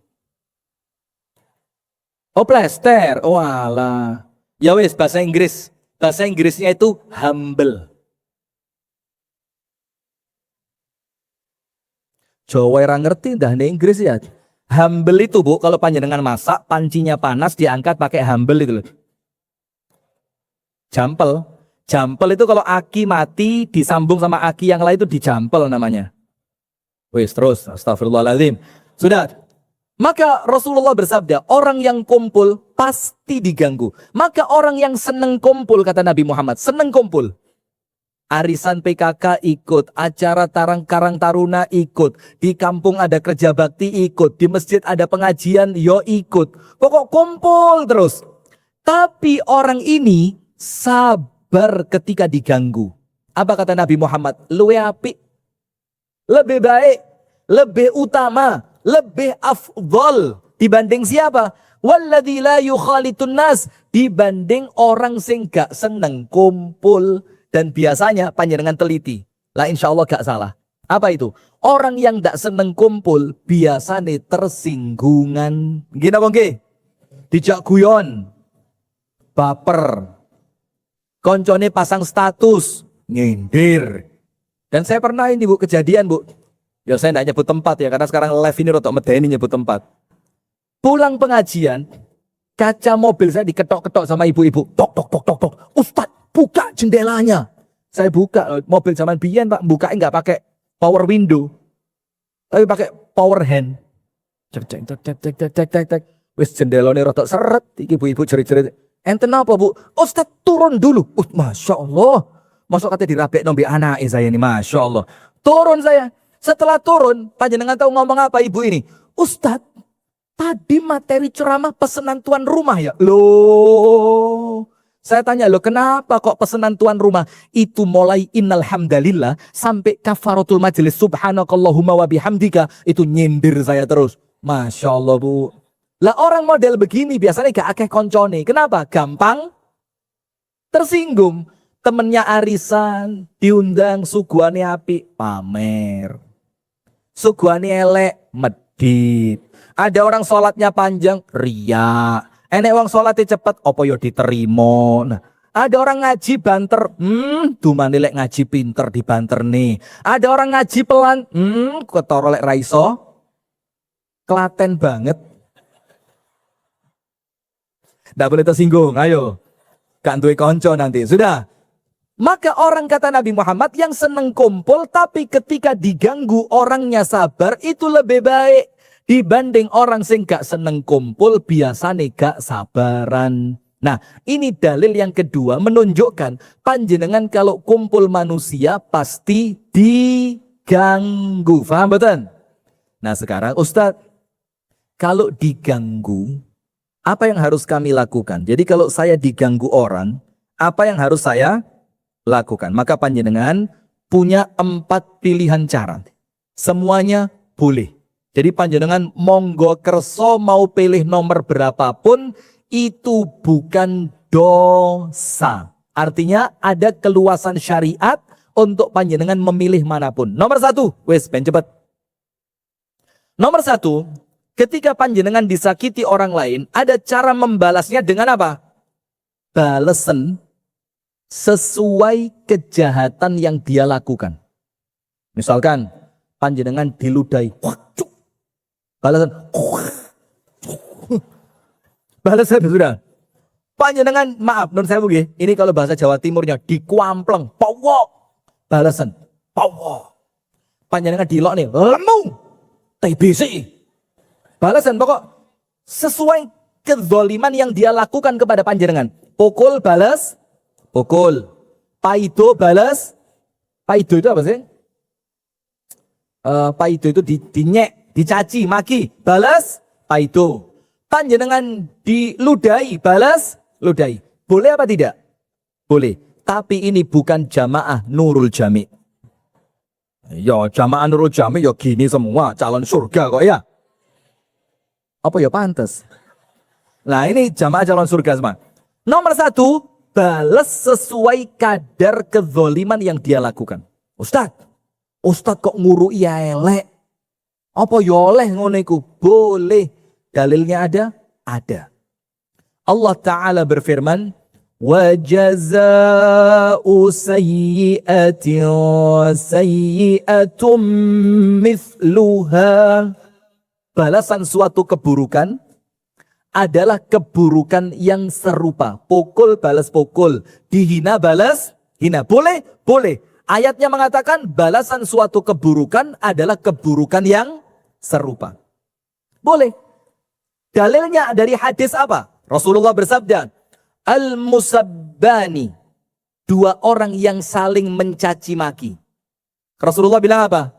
Oh plaster, oh alah. Ya wes bahasa Inggris. Bahasa Inggrisnya itu humble. Jawa orang ngerti dah nih Inggris ya. Humble itu bu, kalau panjenengan masak pancinya panas diangkat pakai humble itu loh. Jampel. Jampel itu kalau aki mati disambung sama aki yang lain itu dijampel namanya. Wis terus, astagfirullahaladzim. Sudah. Maka Rasulullah bersabda, orang yang kumpul pasti diganggu. Maka orang yang seneng kumpul, kata Nabi Muhammad, seneng kumpul. Arisan PKK ikut, acara Karang Taruna ikut, di kampung ada kerja bakti ikut, di masjid ada pengajian, yo ikut. Pokok kumpul terus. Tapi orang ini sabar ketika diganggu. Apa kata Nabi Muhammad? Luwe apik, lebih baik, lebih utama, lebih afdol dibanding siapa? Walladzi la yukhalitun nas, dibanding orang sing gak seneng kumpul. Dan biasanya panjenengan teliti. Lah insya Allah gak salah. Apa itu? Orang yang gak seneng kumpul biasanya tersinggungan. Gini apa nggih? Dijak guyon, baper, koncone pasang status, nyindir. Dan saya pernah ini bu, kejadian bu. Ya saya tidak nyebut tempat ya, karena sekarang live ini rotok medeni nyebut tempat. Pulang pengajian, kaca mobil saya diketok-ketok sama ibu-ibu. Tok, tok, tok, tok, tok. Ustadz, buka jendelanya. Saya buka, mobil zaman biyen pak, bukanya nggak pakai power window, tapi pakai power hand. Cek, cek, cek, cek, cek, cek, cek, cek. Wis jendelane rotok seret, ibu-ibu cerit-cerit. Enten apa bu? Ustadz turun dulu. Masya Allah. Masuk kata dirabek nombi anak saya ini, Masya Allah. Turun saya. Setelah turun, panjenengan tahu ngomong apa ibu ini? Ustadz, tadi materi ceramah pesanan tuan rumah ya? Loh. Saya tanya, loh kenapa kok pesanan tuan rumah? Itu mulai innal hamdalillah sampai kafaratul majelis subhanakallahumma wa bihamdika. Itu nyindir saya terus. Masya Allah bu. Lah orang model begini biasanya gak akeh koncone. Kenapa? Gampang tersinggung. temennya arisan, diundang suguhane apik, pamer. Suguhane elek, medit. Ada orang sholatnya panjang, riya. Enek wong sholatnya cepet, apa yo diterima. Nah, ada orang ngaji banter, dumane lek ngaji pinter dibanter nih. Ada orang ngaji pelan, ketara lek raiso, Klaten banget. Nggak boleh tersinggung, ayo. Gak duwe konco nanti, sudah. Maka orang kata Nabi Muhammad yang seneng kumpul tapi ketika diganggu orangnya sabar itu lebih baik dibanding orang sing gak seneng kumpul biasanya gak sabaran. Nah, ini dalil yang kedua menunjukkan panjenengan kalau kumpul manusia pasti diganggu. Paham betul? Nah, sekarang Ustadz, kalau diganggu, apa yang harus kami lakukan? Jadi kalau saya diganggu orang, apa yang harus saya lakukan? Maka panjenengan punya 4 pilihan cara. Semuanya boleh. Jadi panjenengan monggo kerso mau pilih nomor berapapun, itu bukan dosa. Artinya ada keluasan syariat untuk panjenengan memilih manapun. Nomor 1, wes ben cepet. Nomor 1, ketika panjenengan disakiti orang lain, ada cara membalasnya dengan apa? Balesan sesuai kejahatan yang dia lakukan. Misalkan panjenengan diludahi, balasan, balasan sudah. Panjenengan maaf, menurut saya begini, ini kalau bahasa Jawa Timurnya dikuampleng, powo, balasan, powo. Panjenengan dilok nih, lemu, TBC. Balasan pokok sesuai kezoliman yang dia lakukan kepada panjenengan. Pukul balas, pukul. Paido balas. Paido itu apa sih? Paido itu dinyek, dicaci, maki. Balas, paido. Panjenengan diludahi, balas, ludahi. Boleh apa tidak? Boleh. Tapi ini bukan jamaah Nurul Jami. Ya jamaah Nurul Jami ya gini semua calon surga kok ya. Apa ya pantas? Nah ini jamaah calon surga semua. Nomor 1, balas sesuai kadar kezoliman yang dia lakukan. Ustadz kok ngurui ya elek? Apa ya oleh ngono iku? Boleh. Dalilnya ada? Ada. Allah Ta'ala berfirman, وَجَزَاءُ سَيِّئَةٍ سَيِّئَةٌ مِثْلُهَا. Balasan suatu keburukan adalah keburukan yang serupa. Pukul balas pukul. Dihina balas hina. Boleh? Boleh. Ayatnya mengatakan balasan suatu keburukan adalah keburukan yang serupa. Boleh. Dalilnya dari hadis apa? Rasulullah bersabda, Al-Musabbani, 2 orang yang saling mencaci maki. Rasulullah bilang apa?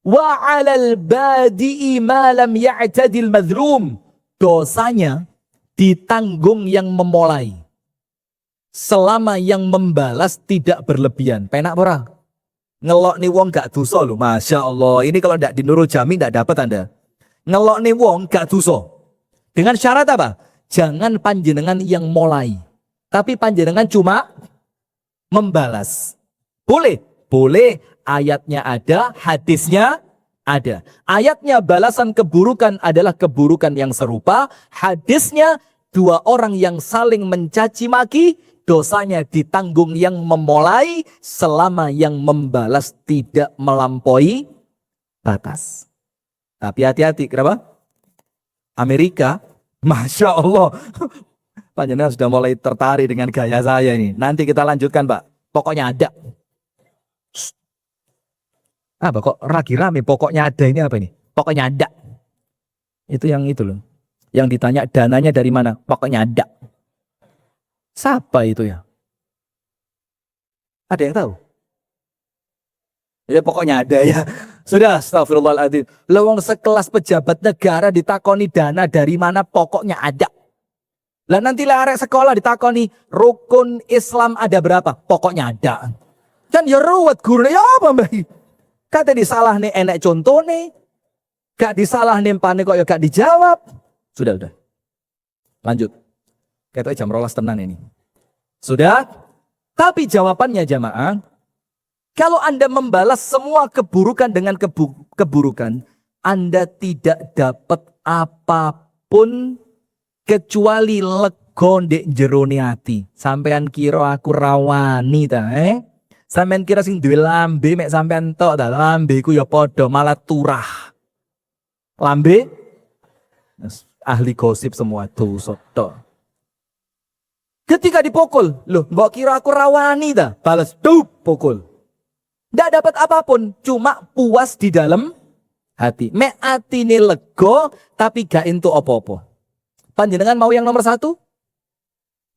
Wa 'alal badi'i ma lam ya'tadil madhlum. Dosanya ditanggung yang memulai. Selama yang membalas tidak berlebihan. Penak ora? Ngelok nih wong gak dosa lho, Masya Allah. Ini kalau tidak di Nurul Jami tidak dapat Anda. Ngelok nih wong gak dosa. Dengan syarat apa? Jangan panjenengan yang mulai. Tapi panjenengan cuma membalas. Boleh? Boleh. Ayatnya ada, hadisnya ada. Ayatnya balasan keburukan adalah keburukan yang serupa. Hadisnya 2 orang yang saling mencaci maki, dosanya ditanggung yang memulai selama yang membalas tidak melampaui batas. Tapi hati-hati, kenapa? Amerika, Masya Allah. Panjenengan sudah mulai tertarik dengan gaya saya ini. Nanti kita lanjutkan, Pak. Pokoknya ada. Apa kok lagi rame pokoknya ada ini apa ini? Pokoknya ada. Itu yang itu loh. Yang ditanya dananya dari mana? Pokoknya ada. Siapa itu ya? Ada yang tahu? Ya pokoknya ada ya. Sudah, astagfirullahaladzim. Lewong sekelas pejabat negara ditakoni dana dari mana? Pokoknya ada. Lah nanti arek sekolah ditakoni rukun Islam ada berapa? Pokoknya ada. Kan ya ruwet gurune ya apa mbak? Kata disalah nih enek contoh nih. Gak disalah nih pane kok ya gak dijawab. Sudah. Lanjut. Kayak jam rolas tenan ini. Sudah. Tapi jawabannya jamaah, kalau Anda membalas semua keburukan dengan keburukan, Anda tidak dapat apapun kecuali lego ndek jerone ati. Sampean kira aku rawani ta, Sampean kira sing duwe lambe mek sampean tok ta, lambeku ya padha malah turah. Lambe ahli gosip semua dosa tok. Ketika dipukul, loh, mbok kira aku rawani ta? Balas pukul. Tidak dapat apapun, cuma puas di dalam hati. Mek atine lego, tapi gak entuk apa-apa. Panjenengan mau yang nomor 1?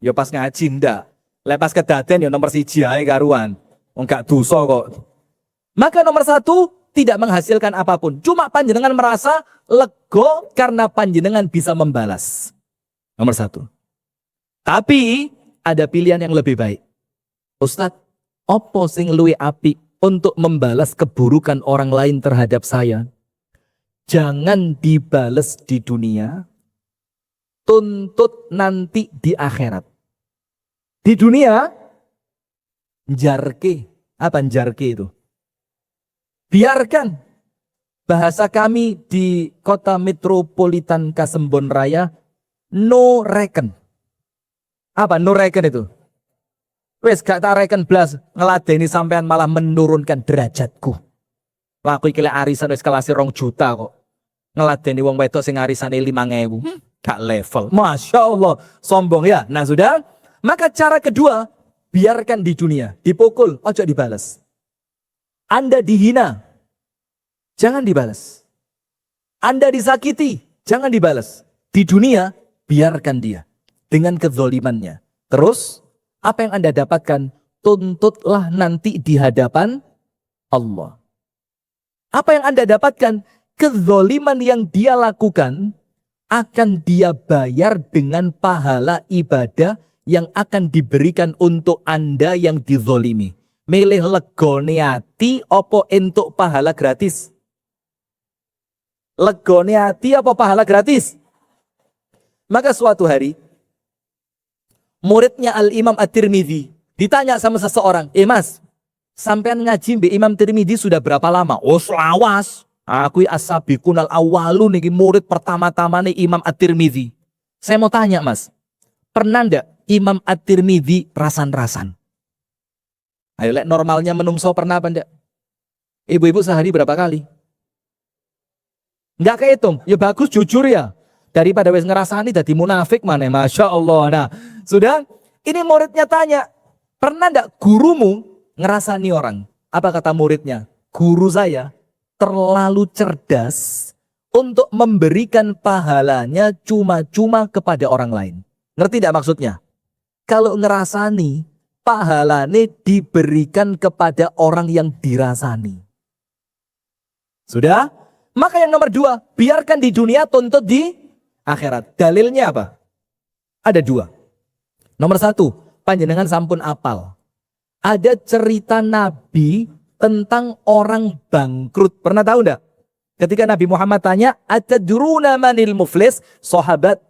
Ya pas ngaji ndak. Lepas kedaden ya nomor 1 ae karuan. Wong gak dosa kok. Maka nomor 1 tidak menghasilkan apapun. Cuma panjenengan merasa lego karena panjenengan bisa membalas. Nomor 1. Tapi ada pilihan yang lebih baik. Ustadz, opo sing luwih apik untuk membalas keburukan orang lain terhadap saya? Jangan dibalas di dunia, tuntut nanti di akhirat. Di dunia, jarke. Apa jarke itu? Biarkan. Bahasa kami di kota metropolitan Kasembon Raya, no reckon. Apa no reckon itu? Wes gak tak reken blas, ngeladeni sampean malah menurunkan derajatku. Laku iki lek arisan wis kelas 2 juta kok. Ngeladeni wong wedok sing arisane 5.000. Gak level. Masya Allah, sombong ya. Nah sudah, maka cara kedua, biarkan di dunia, dipukul, ojo dibalas. Anda dihina, jangan dibalas. Anda disakiti, jangan dibalas. Di dunia, biarkan dia dengan kezolimannya. Terus apa yang Anda dapatkan, tuntutlah nanti di hadapan Allah. Apa yang Anda dapatkan, kezoliman yang dia lakukan, akan dia bayar dengan pahala ibadah yang akan diberikan untuk Anda yang dizolimi. Milih legone ati opo entuk pahala gratis? Legone ati apa pahala gratis? Maka suatu hari, muridnya Al-Imam At-Tirmidzi ditanya sama seseorang, Mas, sampean ngaji mbek Imam Tirmidzi sudah berapa lama? Oh, selawas. Aku as-sabiqunal awwalun niki murid pertama-tama nih Imam At-Tirmidzi. Saya mau tanya, Mas, pernah ndak Imam At-Tirmidzi rasan-rasan? Ayo lek normalnya menungso pernah apa ndak? Ibu-ibu sehari berapa kali? Enggak kehitung. Ya bagus jujur ya. Daripada wis ngerasani dadi munafik mana, Masya Allah. Nah, sudah, ini muridnya tanya, pernah ndak gurumu ngerasani orang? Apa kata muridnya? Guru saya terlalu cerdas untuk memberikan pahalanya cuma-cuma kepada orang lain. Ngerti ndak maksudnya? Kalau ngerasani, pahalanya diberikan kepada orang yang dirasani. Sudah? Maka yang nomor 2, biarkan di dunia, tuntut di akhirat. Dalilnya apa? Ada 2. Nomor 1, panjenengan sampun apal. Ada cerita Nabi tentang orang bangkrut. Pernah tahu enggak? Ketika Nabi Muhammad tanya, atadruna manil muflis? Sahabat,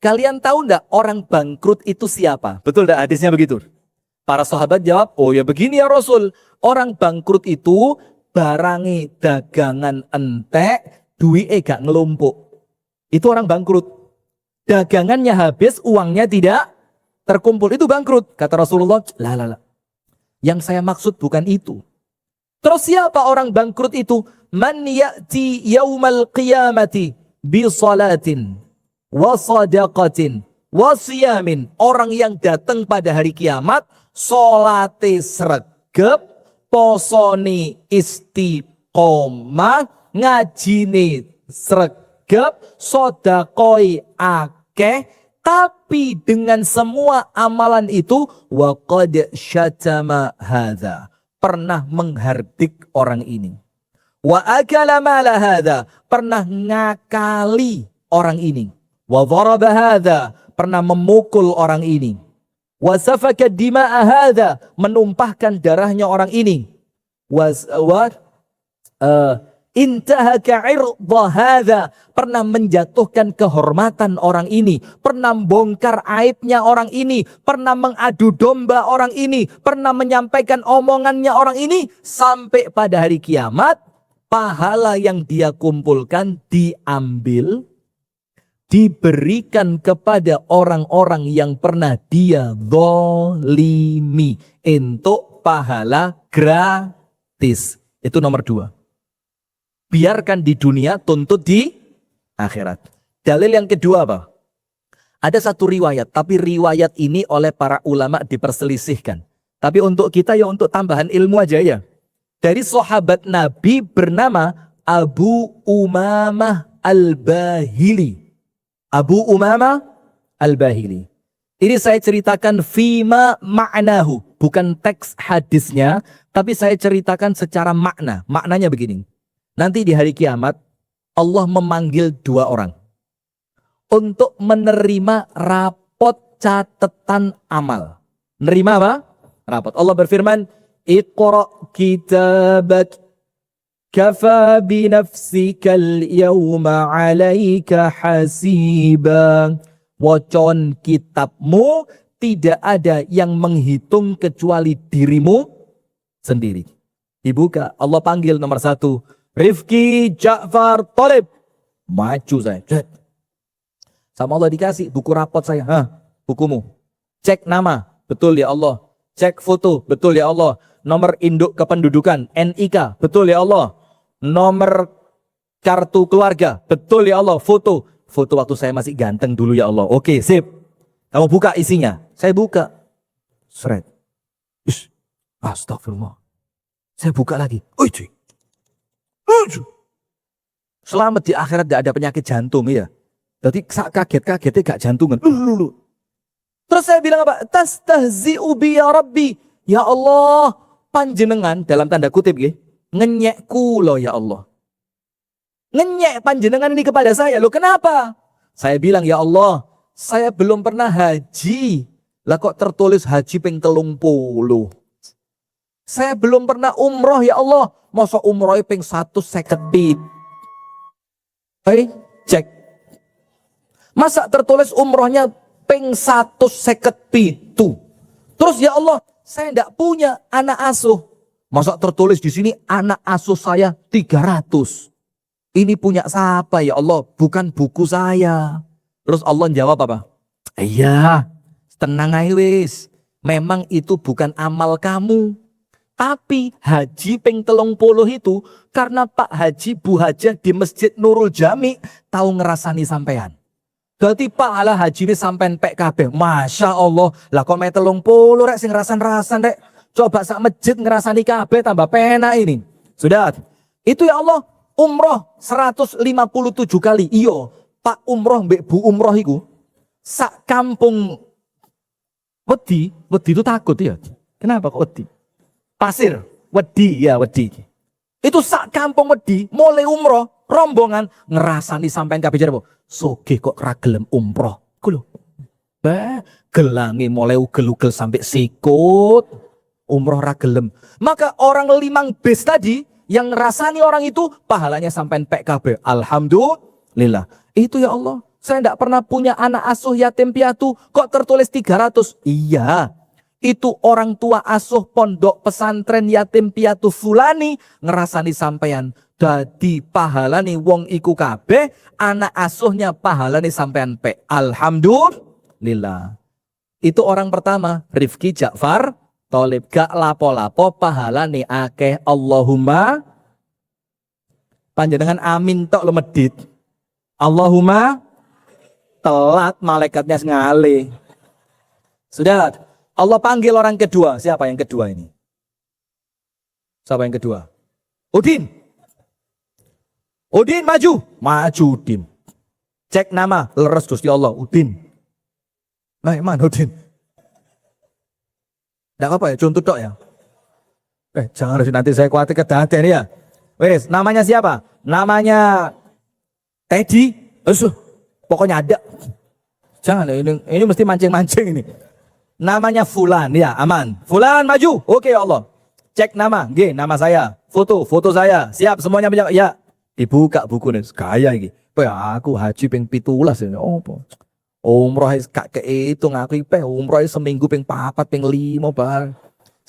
kalian tahu enggak orang bangkrut itu siapa? Betul enggak hadisnya begitu? Para sahabat jawab, oh ya begini ya Rasul. Orang bangkrut itu barangi dagangan entek, duwike gak ngelumpuk. Itu orang bangkrut. Dagangannya habis, uangnya tidak terkumpul. Itu bangkrut. Kata Rasulullah, lah. Yang saya maksud bukan itu. Terus siapa orang bangkrut itu? Man ya'ti yaumal qiyamati bi salatin wa sadaqatin wa siyamin. Orang yang datang pada hari kiamat, salate sregep, posoni istiqomah, ngajine sregep, sodakoi akeh, tapi dengan semua amalan itu waqad syatama hadza, pernah menghardik orang ini. Wa akala mala hadza, pernah ngakali orang ini. Wa dharaba hadza, pernah memukul orang ini. Wa safaka dima'a hadza, menumpahkan darahnya orang ini. intahaka irda hadza, pernah menjatuhkan kehormatan orang ini, pernah bongkar aibnya orang ini, pernah mengadu domba orang ini, pernah menyampaikan omongannya orang ini, sampai pada hari kiamat pahala yang dia kumpulkan diambil, diberikan kepada orang-orang yang pernah dia zalimi untuk pahala gratis. Itu nomor 2. Biarkan di dunia, tuntut di akhirat. Dalil yang kedua apa? Ada satu riwayat, tapi riwayat ini oleh para ulama diperselisihkan. Tapi untuk kita ya untuk tambahan ilmu aja ya. Dari sahabat Nabi bernama Abu Umamah Al-Bahili. Abu Umamah Al-Bahili. Ini saya ceritakan fima ma'nahu. Bukan teks hadisnya, tapi saya ceritakan secara makna. Maknanya begini. Nanti di hari kiamat, Allah memanggil 2 orang untuk menerima rapot catatan amal. Menerima apa? Rapot. Allah berfirman, Iqra kitabak kafa binafsikal yawma alaika hasiba. Wacon kitabmu, tidak ada yang menghitung kecuali dirimu sendiri. Dibuka, Allah panggil nomor 1. Rifki Ja'far Thalib. Maju saya. Sama Allah dikasih buku rapot saya. Bukumu. Cek nama. Betul ya Allah. Cek foto. Betul ya Allah. Nomor induk kependudukan. NIK. Betul ya Allah. Nomor kartu keluarga. Betul ya Allah. Foto. Foto waktu saya masih ganteng dulu ya Allah. Oke, sip. Kamu buka isinya. Saya buka. Seret. Astagfirullah. Saya buka lagi. Selamat di akhirat tidak ada penyakit jantung ya. Jadi kaget-kagetnya gak jantungan. Terus saya bilang apa? Tastahzi'u bi ya Rabbi. Ya Allah, panjenengan dalam tanda kutip ya, ngenyekku loh ya Allah. Ngenyek panjenengan ini kepada saya. Loh kenapa? Saya bilang ya Allah, saya belum pernah haji. Lah kok tertulis haji ping 30. Saya belum pernah umroh ya Allah. Masa umroh ping 150. Cek. Masa tertulis umrohnya ping 150. Terus ya Allah, saya tidak punya anak asuh. Masa tertulis di sini anak asuh saya 300. Ini punya siapa ya Allah? Bukan buku saya. Terus Allah jawab apa? Iya, tenang aja wis. Memang itu bukan amal kamu. Tapi haji ping 30 itu karena Pak Haji Bu Hajah di Masjid Nurul Jami tahu ngerasani sampean. Berarti pahala haji ini sampean pek kabeh. Masya Allah. Lah kok 30 rek sing rasan-rasan rek. Coba sak masjid ngerasani kabeh tambah pena ini. Sudah. Itu ya Allah. Umroh 157 kali. Iyo. Pak umroh mbek Bu umroh iku sak kampung wedi itu takut ya. Kenapa kok wedi? Pasir, wedi ya wedi. Itu sak kampung wedi, mulai umroh, rombongan ngerasani sampean kabeh jare, soge kok ra gelem umroh. Ku lho. Gelangi mulai ugel-ugel sampai sikut. Umroh ra gelem. Maka orang 5 bis tadi yang ngerasani orang itu pahalanya sampean pek kabeh. Alhamdulillah. Itu ya Allah. Saya tidak pernah punya anak asuh yatim piatu. Kok tertulis 300? Iya. Itu orang tua asuh pondok pesantren yatim piatu fulani ngerasani sampean. Dadi pahalane wong iku kabeh, anak asuhnya pahalane sampean pe. Alhamdulillah. Itu orang pertama, Rifki Ja'far Thalib. Gak lapo-lapo pahalane akeh. Allahumma panjenengan amin tok lo medit. Allahumma telat malaikatnya ngale. Sudah. Allah panggil orang kedua. Siapa yang kedua ini? Siapa yang kedua? Udin. Udin maju. Maju Udin. Cek nama. Leres Gusti Allah. Udin. Nah mana Udin? Tidak apa ya. Contoh tok ya. Jangan nanti saya khawatir kedaten ya. Wes, namanya siapa? Namanya Teddy. Pokoknya ada. Jangan ini mesti mancing-mancing ini. Namanya Fulan, ya aman. Fulan maju, oke ya Allah. Cek nama, nama saya. Foto saya. Siap semuanya menjawab, ya. Dibuka bukunya, gaya iki. Aku haji ping 17 ya. Opo? Umroh gak kehitung aku umroh seminggu ping 4, ping 5 bareng.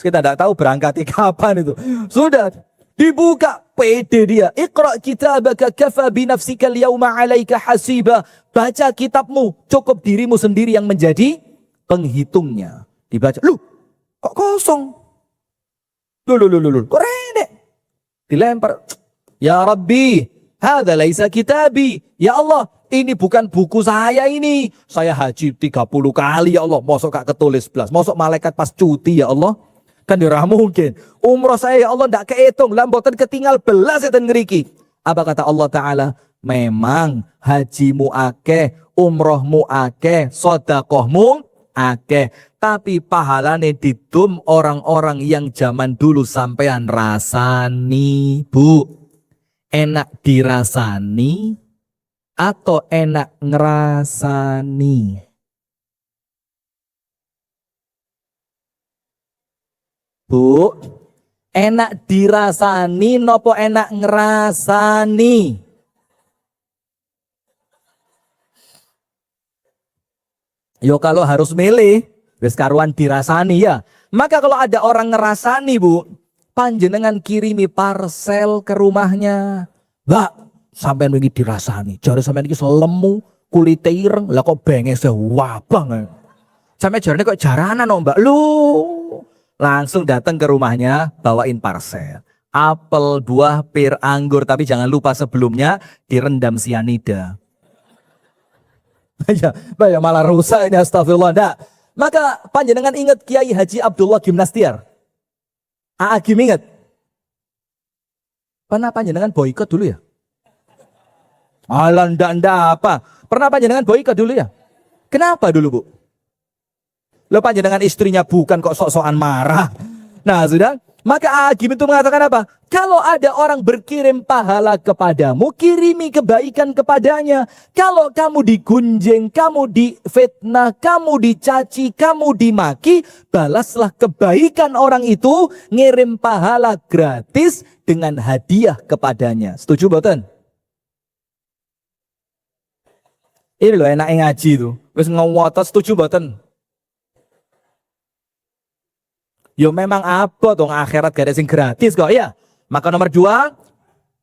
Kita tidak tahu berangkat kapan itu. Sudah dibuka pede dia. Iqra kitabaka kafa binafsika al-yawma 'alaika hasiba. Baca kitabmu, cukup dirimu sendiri yang menjadi penghitungnya. Dibaca. Loh, kok kosong? Loh, kok renek? Dilempar. Ya Rabbi, hadza laisa kitabi. Ya Allah, ini bukan buku saya ini. Saya haji 30 kali ya Allah. Mosok gak ketulis belas. Mosok malaikat pas cuti ya Allah. Kan ora mungkin. Umroh saya ya Allah ndak kehitung. Lah mboten ketinggal belas eten ngriki. Apa kata Allah Ta'ala? Memang hajimu akeh, umrohmu akeh, sedekahmu akeh. Tapi pahalane didum orang-orang yang zaman dulu sampean rasani, Bu. Enak dirasani atau enak ngerasani? Bu, enak dirasani nopo enak ngerasani? Yo kalau harus milih, wis karuan dirasani ya. Maka kalau ada orang ngerasani, Bu, panjenengan kirimi parcel ke rumahnya. Mbak, sampean wingi dirasani. Jare sampean iki lemu, kulit ireng, lah kok benges wabang. Sampai jarane kok jaranan no, Mbak. Lu langsung datang ke rumahnya, bawain parcel. Apel, buah, pir, anggur. Tapi jangan lupa sebelumnya direndam sianida. Ya malah rusak ini, astagfirullah. Nah, maka panjenengan ingat Kiai Haji Abdullah Gimnastiar. Agim ingat? Pernah panjenengan boikot dulu ya? Alah ndak apa. Pernah panjenengan boikot dulu ya? Kenapa dulu, Bu? Lo panjenengan istrinya bukan kok sok-sokan marah. Nah sudah, maka Agim itu mengatakan apa? Kalau ada orang berkirim pahala kepadamu, kirimi kebaikan kepadanya. Kalau kamu digunjing, kamu difitnah, kamu dicaci, kamu dimaki, balaslah kebaikan orang itu, ngirim pahala gratis dengan hadiah kepadanya. Setuju boten? Ini loh enak ngaji tuh. Wis ngowotot, setuju boten? Yo memang apa dong akhirat gak ada yang gratis kok ya. Maka nomor 2,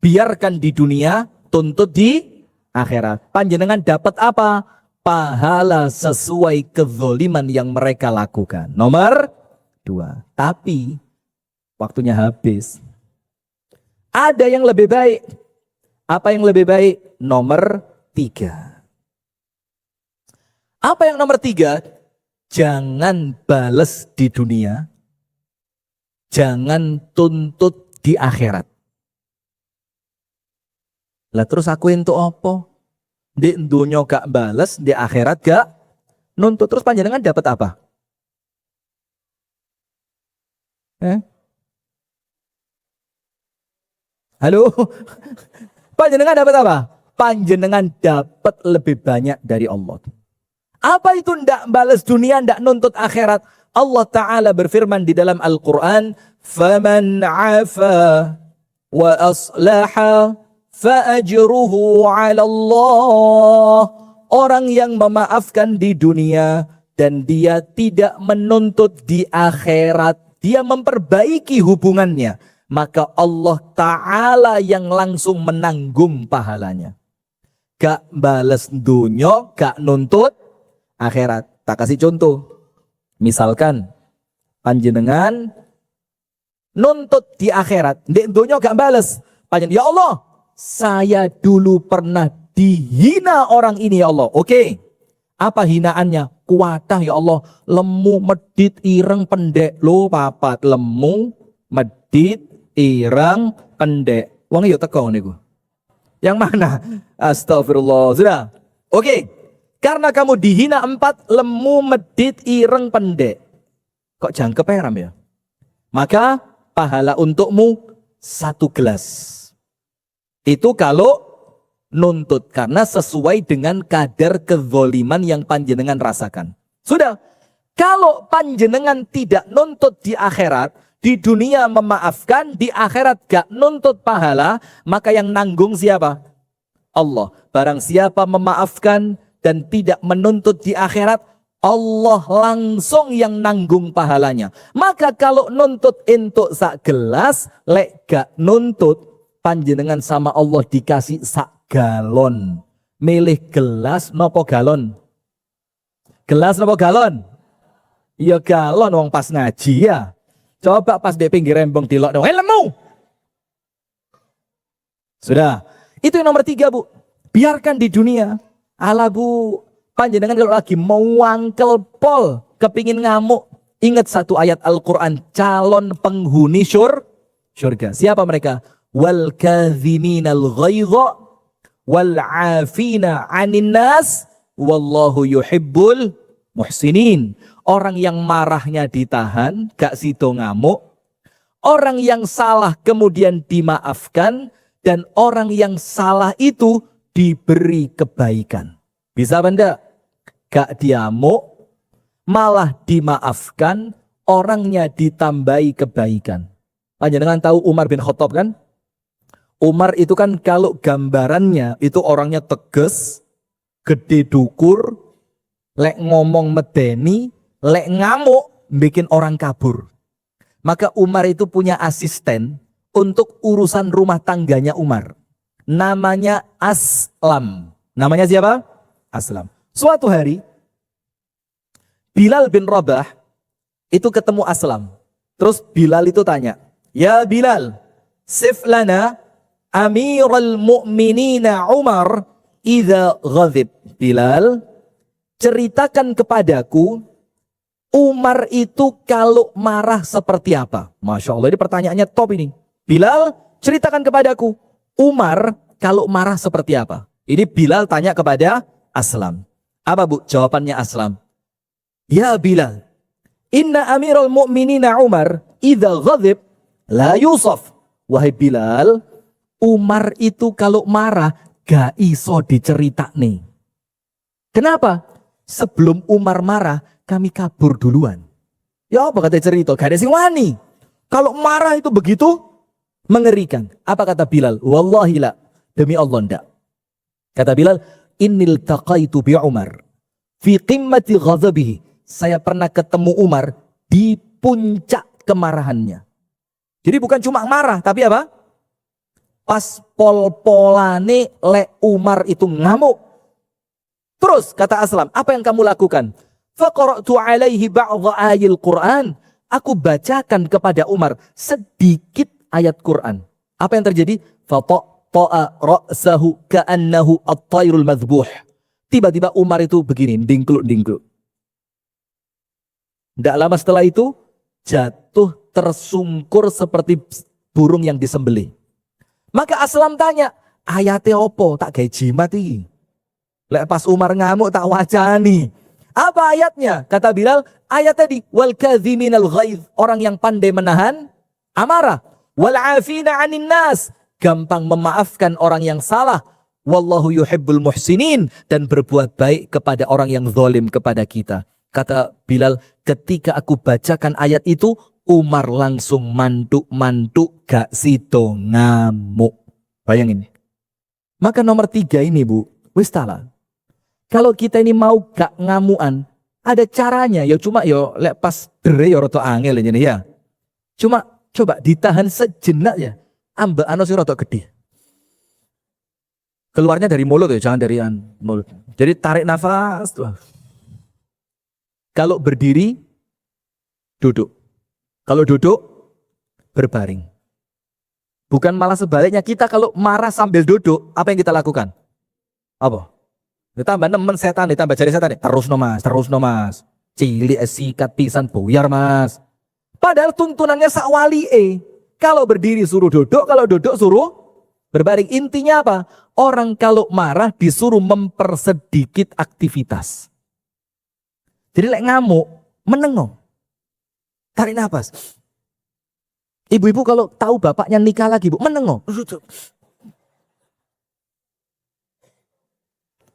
biarkan di dunia, tuntut di akhirat. Panjenengan dapat apa? Pahala sesuai kezoliman yang mereka lakukan. Nomor 2. Tapi waktunya habis. Ada yang lebih baik. Apa yang lebih baik? Nomor 3. Apa yang nomor 3? Jangan bales di dunia. Jangan tuntut di akhirat. Lah terus aku entuk apa? Di dunia gak bales, di akhirat gak nuntut. Terus panjenengan dapat apa? Halo? Panjenengan dapat apa? Panjenengan dapat lebih banyak dari Allah. Apa itu ndak balas dunia, ndak nuntut akhirat? Allah Ta'ala berfirman di dalam Al-Quran, فَمَنْ عَفَى وَأَصْلَحَ فَأَجْرُهُ عَلَى اللَّهِ. Orang yang memaafkan di dunia dan dia tidak menuntut di akhirat, dia memperbaiki hubungannya, maka Allah Ta'ala yang langsung menanggung pahalanya. Gak balas dunia, gak nuntut akhirat. Tak kasih contoh. Misalkan panjenengan nuntut di akhirat, di dunia gak bales. Panjenengan, ya Allah, saya dulu pernah dihina orang ini ya Allah. Oke. Apa hinaannya? Kuatah ya Allah, lemu, medit, ireng, pendek. Lo papat, lemu, medit, ireng, pendek. Wong yo teko niku. Yang mana? Astagfirullah. Sudah. Oke. Karena kamu dihina 4, lemu, medit, ireng, pendek. Kok jangkep Ram ya? Maka pahala untukmu 1 gelas. Itu kalau nuntut. Karena sesuai dengan kadar kezoliman yang panjenengan rasakan. Sudah. Kalau panjenengan tidak nuntut di akhirat, Di dunia memaafkan, di akhirat gak nuntut pahala, maka yang nanggung siapa? Allah. Barang siapa memaafkan dan tidak menuntut di akhirat, Allah langsung yang nanggung pahalanya. Maka kalau nuntut entuk sak gelas, lek gak nuntut, panjenengan sama Allah dikasih sak galon. Milih gelas nopo galon? Gelas nopo galon? Ya galon wong pas ngaji ya. Coba pas di pinggir rembong dilok dong. Lemu. Sudah. Itu yang nomor 3, Bu. Biarkan di dunia. Ala Bu, panjenengan kalau lagi mau wangkel pol, kepingin ngamuk, ingat satu ayat Al-Quran, calon penghuni surga. Siapa mereka? Wal kadhiminal ghaidha wal afina 'anin nas wallahu yuhibbul muhsinin. Orang yang marahnya ditahan, gak sido ngamuk. Orang yang salah kemudian dimaafkan. Dan orang yang salah itu diberi kebaikan. Bisa benda? Gak diamuk, malah dimaafkan, orangnya ditambahi kebaikan. Panjenengan tahu Umar bin Khattab kan? Umar itu kan kalau gambarannya itu orangnya tegas, gede dukur, lek ngomong medeni, lek ngamuk, bikin orang kabur. Maka Umar itu punya asisten untuk urusan rumah tangganya Umar. Namanya Aslam. Namanya siapa? Aslam. Suatu hari, Bilal bin Rabah itu ketemu Aslam. Terus Bilal itu tanya, "Ya Bilal, sif lana Amirul Mu'minina Umar idza ghadib." Bilal, ceritakan kepadaku Umar itu kalau marah seperti apa? Masya Allah, ini pertanyaannya top ini. Bilal, ceritakan kepadaku Umar kalau marah seperti apa? Ini Bilal tanya kepada Aslam. Apa Bu jawabannya Aslam? Ya Bilal, inna amirul mu'minina Umar idza ghadib la yusaf. Wahai Bilal, Umar itu kalau marah gak iso diceritakne. Kenapa? Sebelum Umar marah, kami kabur duluan. Ya apa kata cerita? Gak ada sing wani. Kalau marah itu begitu mengerikan. Apa kata Bilal? Wallahi la, demi Allah ndak. Kata Bilal, innil taqaitu bi Umar fi qimmati ghadabihi. Saya pernah ketemu Umar di puncak kemarahannya. Jadi bukan cuma marah, tapi apa? Pas pol-polane le Umar itu ngamuk. Terus kata Aslam, apa yang kamu lakukan? Faqara'tu alaihi ba'dha ayil Qur'an. Aku bacakan kepada Umar sedikit ayat Quran. Apa yang terjadi? Fata'a ra'sahu ka'annahu at-tayrul madhbuh. Tiba-tiba Umar itu begini, dingkluk-dingkluk. Tidak lama setelah itu jatuh tersungkur seperti burung yang disembelih. Maka Aslam tanya, ayatnya opo tak gawe jimat iki? Lek pas Umar ngamuk tak wacani. Apa ayatnya? Kata Bilal, ayat tadi wal kadhiminal ghaidh, orang yang pandai menahan amarah. Wal afina 'anin nas, gampang memaafkan orang yang salah. Wallahu yuhibbul muhsinin, dan berbuat baik kepada orang yang zalim kepada kita. Kata Bilal, ketika aku bacakan ayat itu, Umar langsung mantuk-mantuk, gak sido ngamuk. Bayangin. Maka nomor 3 ini Bu, wis tala. Kalau kita ini mau gak ngamuan, ada caranya. Ya cuma yo lek pas dere yo roto angel ini ya. Cuma coba ditahan sejenak ya. Ambek anu sing roto gede. Keluarnya dari mulut ya, jangan dari mulut. Jadi tarik nafas tuh. Kalau berdiri, duduk. Kalau duduk, berbaring. Bukan malah sebaliknya, kita kalau marah sambil duduk, apa yang kita lakukan? Apa? Ditambah nemen setan, ditambah jari setan. Terus no mas. Cilik sikat pisan buyar mas. Padahal tuntunannya sak wali. Kalau berdiri suruh duduk, kalau duduk suruh berbaring. Intinya apa? Orang kalau marah disuruh mempersedikit aktivitas. Jadi lek ngamuk, menengok. Tarik nafas. Ibu-ibu kalau tahu bapaknya nikah lagi, Bu, menengok.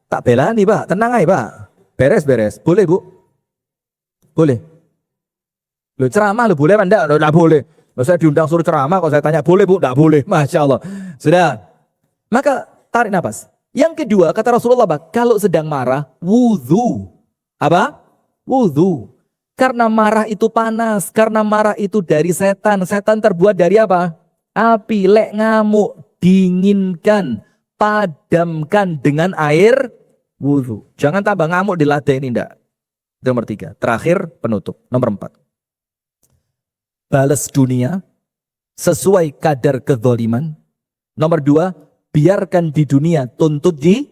Tak belani, Pak. Tenang aja, Pak. Beres. Boleh, Bu? Boleh. Loh ceramah lo boleh apa enggak? Loh, enggak boleh. Loh, saya diundang suruh ceramah, kalau saya tanya boleh bu? Enggak boleh. Masya Allah. Sudah. Maka tarik nafas. Yang kedua kata Rasulullah, kalau sedang marah, wudhu. Apa? Wudhu. Karena marah itu panas, karena marah itu dari setan. Setan terbuat dari apa? Api, lek ngamuk, dinginkan, padamkan dengan air wudhu. Jangan tambah ngamuk diladeni, enggak. Itu nomor 3. Terakhir penutup. Nomor 4. Balas dunia sesuai kadar kezaliman. Nomor 2. Biarkan di dunia, tuntut di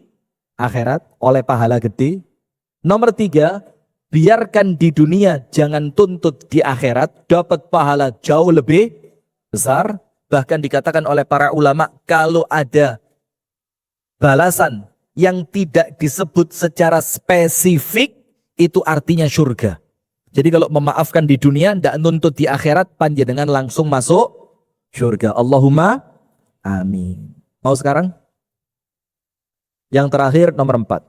akhirat oleh pahala gede. Nomor 3. Biarkan di dunia, jangan tuntut di akhirat, dapat pahala jauh lebih besar. Bahkan dikatakan oleh para ulama, kalau ada balasan yang tidak disebut secara spesifik, itu artinya surga. Jadi kalau memaafkan di dunia, tidak nuntut di akhirat, panjenengan langsung masuk surga. Allahumma amin. Mau sekarang? Yang terakhir nomor 4.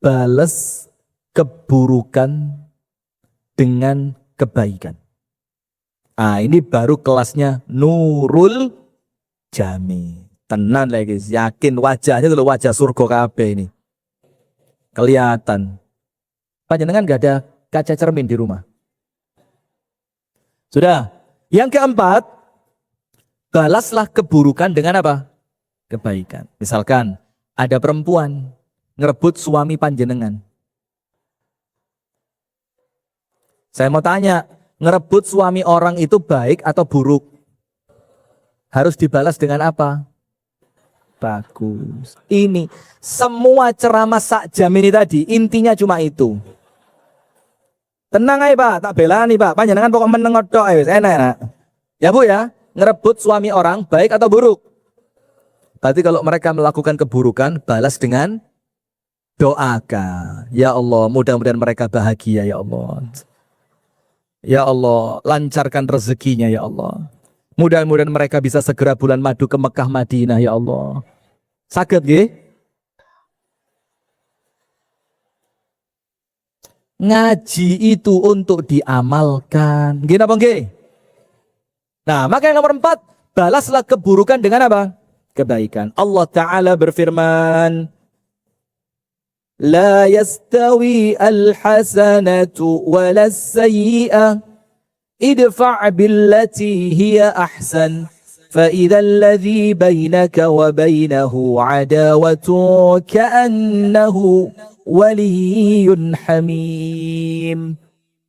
Balas keburukan dengan kebaikan. Ini baru kelasnya Nurul Jami. Tenan lagi, yakin wajahnya itu wajah surga kabeh ini. Kelihatan. Panjenengan gak ada kaca cermin di rumah. Sudah. Yang keempat, balaslah keburukan dengan apa? Kebaikan. Misalkan ada perempuan ngerebut suami panjenengan. Saya mau tanya, ngerebut suami orang itu baik atau buruk? Harus dibalas dengan apa? Bagus. Ini semua ceramah sak jam ini tadi intinya cuma itu. Tenang aja Pak, tak belani Pak. Panjenengan pokok meneng tok enak. Ya Bu ya, ngerebut suami orang baik atau buruk? Berarti kalau mereka melakukan keburukan, balas dengan doakan. Ya Allah, mudah-mudahan mereka bahagia ya Allah. Ya Allah, lancarkan rezekinya ya Allah. Mudah-mudahan mereka bisa segera bulan madu ke Mekah Madinah ya Allah. Saged nggih? Ngaji itu untuk diamalkan. Nggih napa nggih? Nah, maka yang nomor 4, balaslah keburukan dengan apa? Kebaikan. Allah Ta'ala berfirman, La yastawi al-hasanatu walas-sayyi'ah idfa' billati hiya ahsan فإذا الذي بينك وبينه عداوة كأنه ولي حميم.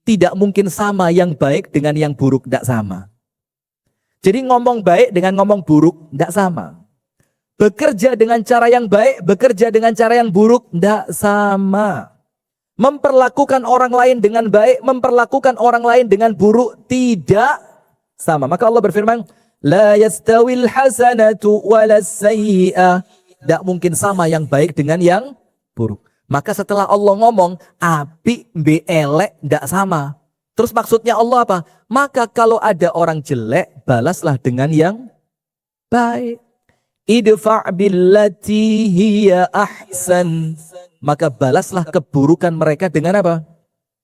Tidak mungkin sama yang baik dengan yang buruk, tidak sama. Jadi ngomong baik dengan ngomong buruk tidak sama. Bekerja dengan cara yang baik, bekerja dengan cara yang buruk tidak sama. Memperlakukan orang lain dengan baik, memperlakukan orang lain dengan buruk tidak sama. Maka Allah berfirman, La yastawil hasanatu walas sayyi'ah. Tidak mungkin sama yang baik dengan yang buruk. Maka setelah Allah ngomong, api be elek tidak sama. Terus maksudnya Allah apa? Maka kalau ada orang jelek, balaslah dengan yang baik. Idfa' billati hiya ahsan. Maka balaslah keburukan mereka dengan apa?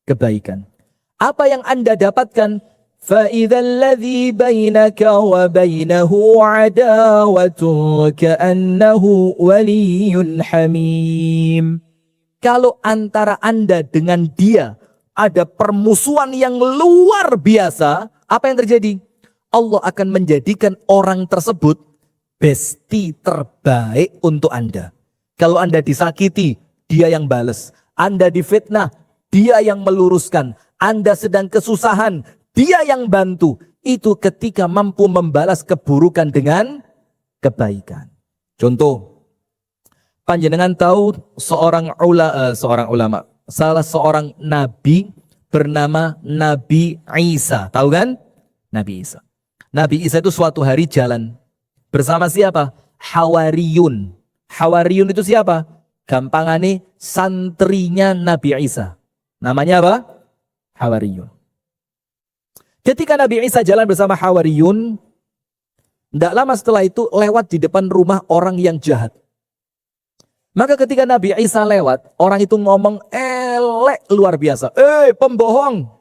Kebaikan. Apa yang Anda dapatkan? فَإِذَا الَّذِي بَيْنَكَ وَبَيْنَهُ عَدَاوَةٌ كَأَنَّهُ وَلِيٌّ حَمِيمٌ. Kalau antara Anda dengan dia ada permusuhan yang luar biasa, apa yang terjadi? Allah akan menjadikan orang tersebut bestie terbaik untuk Anda. Kalau Anda disakiti, dia yang balas. Anda difitnah, dia yang meluruskan. Anda sedang kesusahan, dia yang bantu. Itu ketika mampu membalas keburukan dengan kebaikan. Contoh, panjenengan tahu seorang ulama, salah seorang nabi bernama Nabi Isa. Tahu kan? Nabi Isa. Nabi Isa itu suatu hari jalan bersama siapa? Hawariyun. Hawariyun itu siapa? Gampangane santrinya Nabi Isa. Namanya apa? Hawariyun. Ketika Nabi Isa jalan bersama Hawariyun, tidak lama setelah itu lewat di depan rumah orang yang jahat. Maka ketika Nabi Isa lewat, orang itu ngomong elek luar biasa. Pembohong,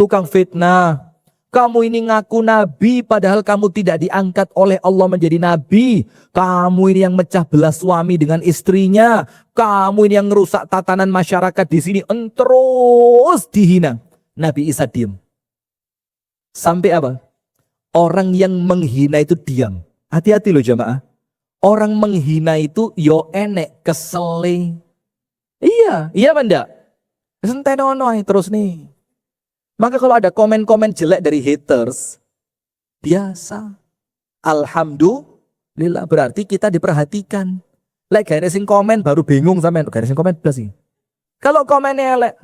tukang fitnah. Kamu ini ngaku nabi padahal kamu tidak diangkat oleh Allah menjadi nabi. Kamu ini yang mecah belah suami dengan istrinya. Kamu ini yang merusak tatanan masyarakat di sini. Terus dihina. Nabi Isa diam. Sampai apa? Orang yang menghina itu diam. Hati-hati loh jamaah. Orang menghina itu yo enek kesele. Iya benda. Sentenono terus nih. Maka kalau ada komen-komen jelek dari haters, biasa. Alhamdulillah berarti kita diperhatikan. Lek gak ada sing komen baru bingung sampean. Gak ada sing komen belas sih. Kalau komennya lek,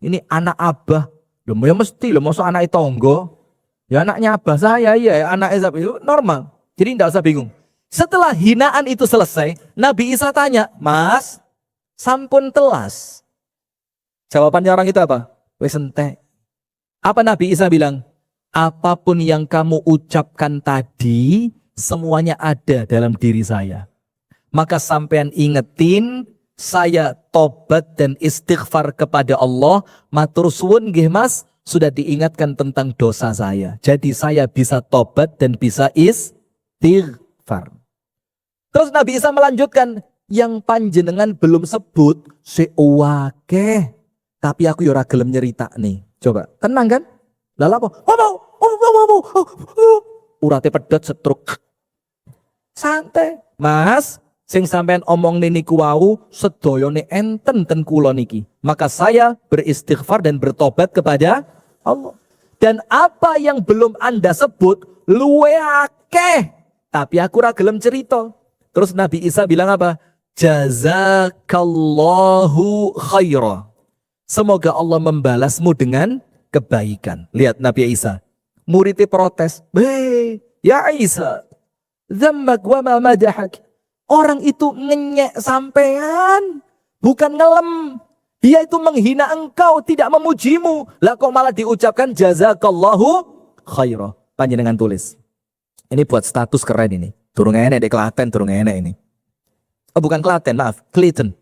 ini anak abah. Loh ya mesti loh, masuk anak tonggo. Ya anaknya abah saya, iya anak Isa itu normal. Jadi tidak usah bingung. Setelah hinaan itu selesai, Nabi Isa tanya, Mas, sampun telas. Jawabannya orang itu apa? Wes entek. Apa Nabi Isa bilang? Apapun yang kamu ucapkan tadi, semuanya ada dalam diri saya. Maka sampean ingetin, saya tobat dan istighfar kepada Allah. Matur suwun nggih Mas, sudah diingatkan tentang dosa saya. Jadi saya bisa tobat dan bisa istighfar. Terus Nabi Isa melanjutkan, yang panjenengan belum sebut seuwake. Tapi aku ora gelem nyerita nih. Coba, tenang kan? Lah apa? Urate pedot setruk. Santai. Mas, sing sampean omong niku wau sedayane enten ten kula niki. Maka saya beristighfar dan bertobat kepada Allah. Dan apa yang belum Anda sebut luwe akeh. Tapi aku ora gelem cerita. Terus Nabi Isa bilang apa? Jazakallahu khaira. Semoga Allah membalasmu dengan kebaikan. Lihat Nabi Isa. Muridnya protes. Ya Isa. Zammak wa ma madahak. Orang itu ngenyek sampean. Bukan ngelem. Dia itu menghina engkau. Tidak memujimu. Lah kok malah diucapkan jazakallahu khaira. Panjenengan tulis. Ini buat status keren ini. Turun enek di Klaten. Turun enek ini. Oh bukan Klaten maaf. Clayton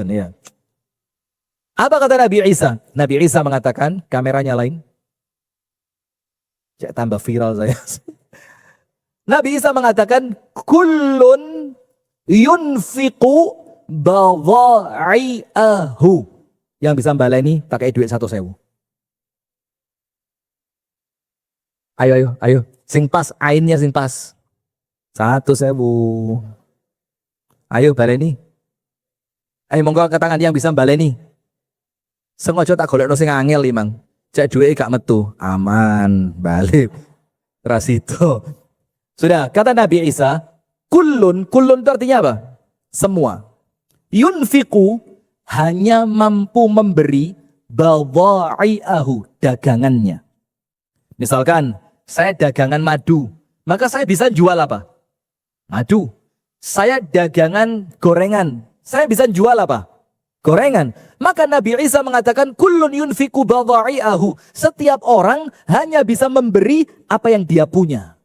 ya. Apa kata Nabi Isa? Nabi Isa mengatakan, kameranya lain. Cek tambah viral saya. Nabi Isa mengatakan, kullun yunfiqu badha'i'ahu. Yang bisa baleni pakai duit 1.000. Ayo. Sing pas, ainnya sing pas. 1.000. Ayo baleni. Ayo monggo angkat tangan yang bisa baleni. Sengaja tak golekno sing angel Imang. Cek duwe gak metu, aman, balik. Rasito. Sudah, kata Nabi Isa, kullun itu artinya apa? Semua. Yunfiku hanya mampu memberi badha'i'ahu, dagangannya. Misalkan saya dagangan madu, maka saya bisa jual apa? Madu. Saya dagangan gorengan, saya bisa jual apa? Gorengan. Maka Nabi Isa mengatakan kullun yunfiku badha'i'ahu. Setiap orang hanya bisa memberi apa yang dia punya.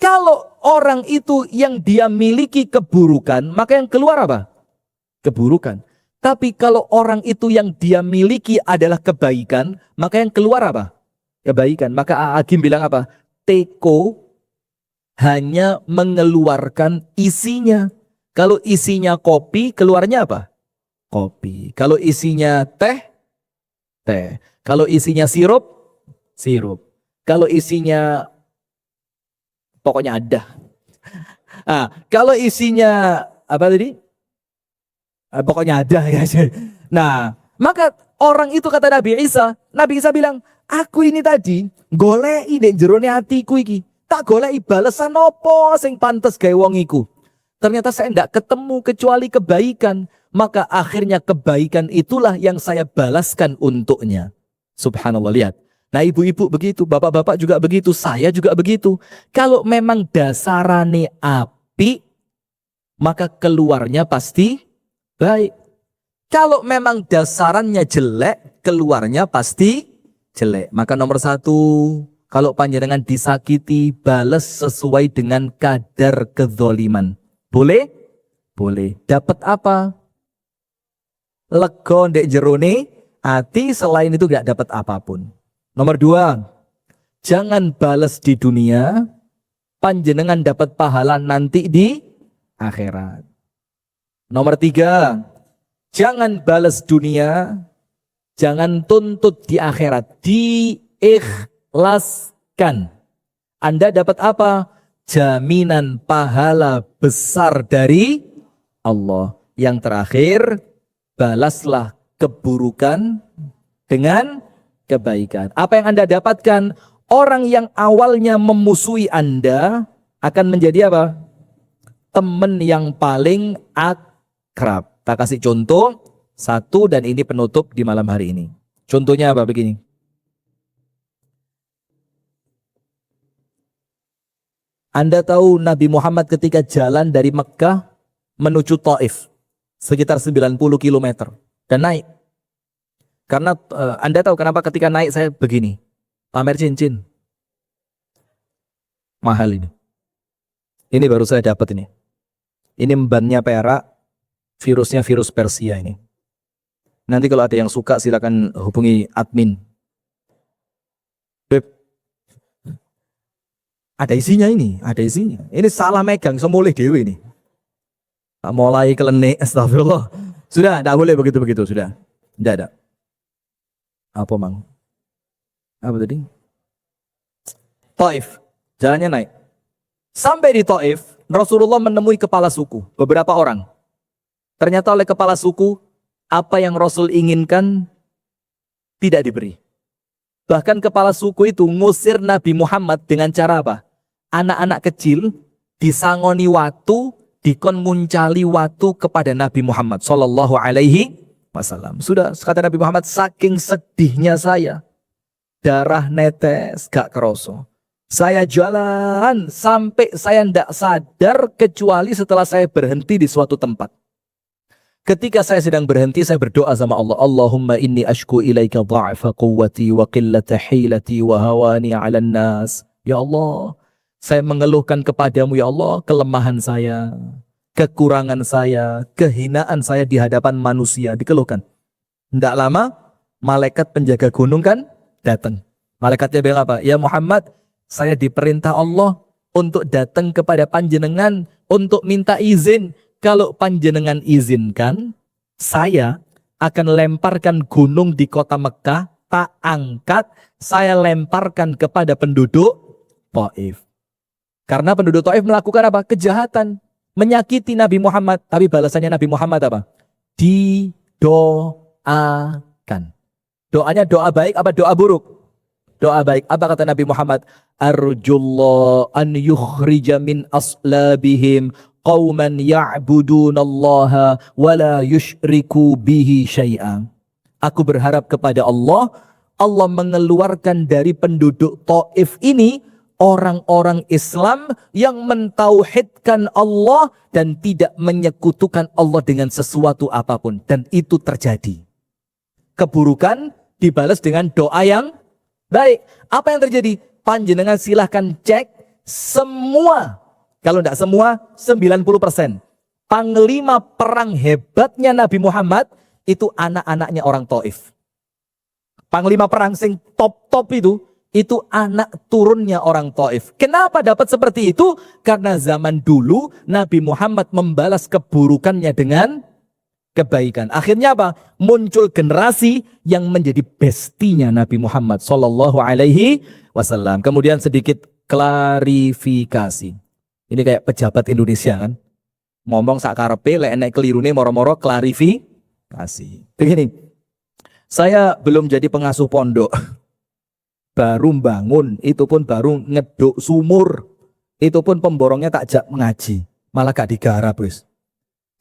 Kalau orang itu yang dia miliki keburukan, maka yang keluar apa? Keburukan. Tapi kalau orang itu yang dia miliki adalah kebaikan, maka yang keluar apa? Kebaikan. Maka Hakim bilang apa? Teko hanya mengeluarkan isinya. Kalau isinya kopi, keluarnya apa? Kopi. Kalau isinya teh, teh. Kalau isinya sirup, sirup. Kalau isinya, pokoknya ada. Kalau isinya, apa tadi? Pokoknya ada ya. Nah, maka orang itu kata Nabi Isa bilang, aku ini tadi goleki nek jerone atiku iki. Tak goleki balesan apa sing pantes gawe wong iku. Ternyata saya tidak ketemu kecuali kebaikan. Maka akhirnya kebaikan itulah yang saya balaskan untuknya. Subhanallah, lihat. Nah ibu-ibu begitu, bapak-bapak juga begitu, saya juga begitu. Kalau memang dasarane api, maka keluarnya pasti baik. Kalau memang dasarannya jelek, keluarnya pasti jelek. Maka nomor 1, kalau panjenengan disakiti, balas sesuai dengan kadar kezoliman. Boleh? Boleh. Dapat apa? Lego ndek jerone Hati selain itu gak dapat apapun. Nomor 2, jangan balas di dunia, panjenengan dapat pahala nanti di akhirat. Nomor 3, jangan balas dunia, jangan tuntut di akhirat, diikhlaskan. Anda dapat apa? Jaminan pahala besar dari Allah. Yang terakhir, balaslah keburukan dengan kebaikan. Apa yang Anda dapatkan? Orang yang awalnya memusuhi Anda akan menjadi apa? Teman yang paling akrab. Kita kasih contoh satu dan ini penutup di malam hari ini. Contohnya apa? Begini. Anda tahu Nabi Muhammad ketika jalan dari Mekah menuju Taif sekitar 90 km dan naik. Karena Anda tahu kenapa ketika naik saya begini, pamer cincin. Mahal ini. Ini baru saya dapat ini. Ini bannya perak, virusnya virus Persia ini. Nanti kalau ada yang suka silakan hubungi admin. Beb, ada isinya ini, ada isinya. Ini salah megang, semulih dewi ini. Mulai kelenik, astagfirullah. Sudah, tidak boleh begitu-begitu, sudah. Tidak ada. Apa mang? Apa tadi? Taif, jalannya naik. Sampai di Taif, Rasulullah menemui kepala suku, beberapa orang. Ternyata oleh kepala suku, apa yang Rasul inginkan tidak diberi. Bahkan kepala suku itu ngusir Nabi Muhammad dengan cara apa? Anak-anak kecil disangoni watu, dikon muncali watu kepada Nabi Muhammad sallallahu alaihi wasallam. Sudah, kata Nabi Muhammad, saking sedihnya saya, darah netes gak keroso. Saya jalan sampai saya tidak sadar kecuali setelah saya berhenti di suatu tempat. Ketika saya sedang berhenti, saya berdoa sama Allah. Allahumma inni ashku ilaika dha'fa quwwati wa qillata hilati wa hawani 'alan nas. Ya Allah, saya mengeluhkan kepadamu ya Allah kelemahan saya, kekurangan saya, kehinaan saya di hadapan manusia, dikeluhkan. Tidak lama, malaikat penjaga gunung kan datang. Malaikatnya bilang apa? Ya Muhammad, saya diperintah Allah untuk datang kepada panjenengan untuk minta izin. Kalau panjenengan izinkan, saya akan lemparkan gunung di kota Mekah, tak angkat, saya lemparkan kepada penduduk Taif. Karena penduduk Taif melakukan apa? Kejahatan, menyakiti Nabi Muhammad. Tapi balasannya Nabi Muhammad apa? Didoakan. Doanya doa baik apa doa buruk? Doa baik. Apa kata Nabi Muhammad? Arjullah an yukhrija min aslabihim qauman ya'budunallaha wa la yusyriku bihi syai'an. Aku berharap kepada Allah, Allah mengeluarkan dari penduduk Taif ini orang-orang Islam yang mentauhidkan Allah dan tidak menyekutukan Allah dengan sesuatu apapun. Dan itu terjadi. Keburukan dibalas dengan doa yang baik. Apa yang terjadi? Panjenengan silahkan cek semua. Kalau tidak semua, 90%. Panglima perang hebatnya Nabi Muhammad itu anak-anaknya orang Taif. Panglima perang sing top-top itu anak turunnya orang Taif. Kenapa dapat seperti itu? Karena zaman dulu Nabi Muhammad membalas keburukannya dengan kebaikan. Akhirnya apa? Muncul generasi yang menjadi bestinya Nabi Muhammad sallallahu alaihi wasallam. Kemudian sedikit klarifikasi. Ini kayak pejabat Indonesia kan. Ngomong sakarepe lek enek kelirune moro-moro klarifikasi. Begini. Saya belum jadi pengasuh pondok. Baru bangun, itu pun baru ngeduk sumur. Itu pun pemborongnya tak jak mengaji. Malah gak digarap wis.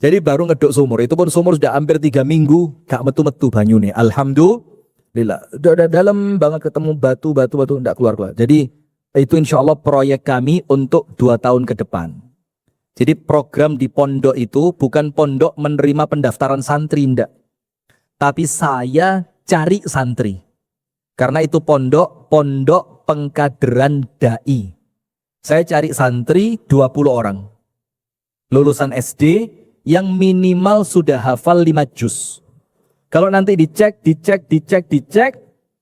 Jadi baru ngeduk sumur. Itu pun sumur sudah hampir 3 minggu gak metu-metu banyune. Alhamdulillah. Dalam banget ketemu batu enggak keluar. Jadi itu insya Allah proyek kami untuk 2 tahun ke depan. Jadi program di pondok itu bukan pondok menerima pendaftaran santri, enggak. Tapi saya cari santri. Karena itu pondok pengkaderan dai. Saya cari santri 20 orang. Lulusan SD yang minimal sudah hafal 5 juz. Kalau nanti dicek,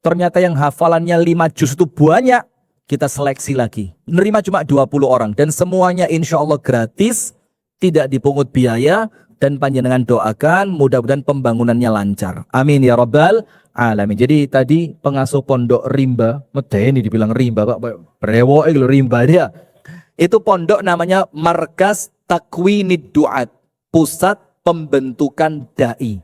ternyata yang hafalannya 5 juz itu banyak, kita seleksi lagi. Menerima cuma 20 orang dan semuanya insya Allah gratis, tidak dipungut biaya, dan panjenengan doakan mudah-mudahan pembangunannya lancar. Amin ya rabbal alamin. Jadi tadi pengasuh pondok Rimba, medeni dibilang Rimba, Pak, brewoke lho Rimba dia. Itu pondok namanya Markas Takwinid Duat, pusat pembentukan dai.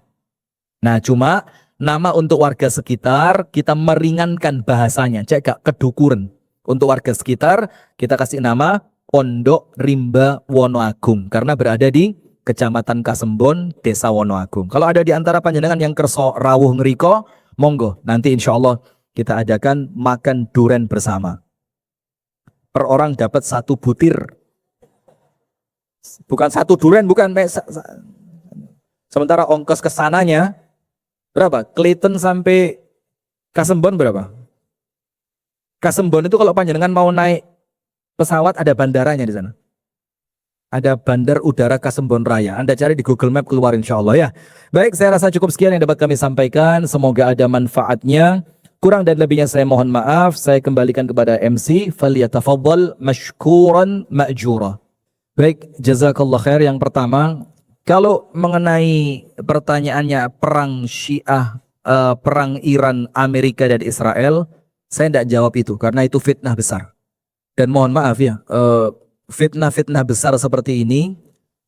Nah, cuma nama untuk warga sekitar kita meringankan bahasanya, cek gak kedukuran. Untuk warga sekitar kita kasih nama Pondok Rimba Wonoagung karena berada di Kecamatan Kasembon, Desa Wonoagung. Kalau ada di antara panjenengan yang kerso rawuh ngeriko, monggo nanti insya Allah kita adakan makan duren bersama. Per orang dapat 1 butir. Bukan 1 duren, bukan. Sementara ongkos kesananya berapa? Clayton sampai Kasembon berapa? Kasembon itu kalau panjenengan mau naik pesawat ada bandaranya di sana. Ada Bandar Udara Kasembon Raya. Anda cari di Google Map keluar insya Allah ya. Baik, saya rasa cukup sekian yang dapat kami sampaikan. Semoga ada manfaatnya. Kurang dan lebihnya saya mohon maaf. Saya kembalikan kepada MC. Falyatafaddal mashkuran ma'jura. Baik, jazakallah khair. Yang pertama, kalau mengenai pertanyaannya perang Syiah, perang Iran, Amerika dan Israel, saya tidak jawab itu karena itu fitnah besar. Dan mohon maaf ya, fitnah-fitnah besar seperti ini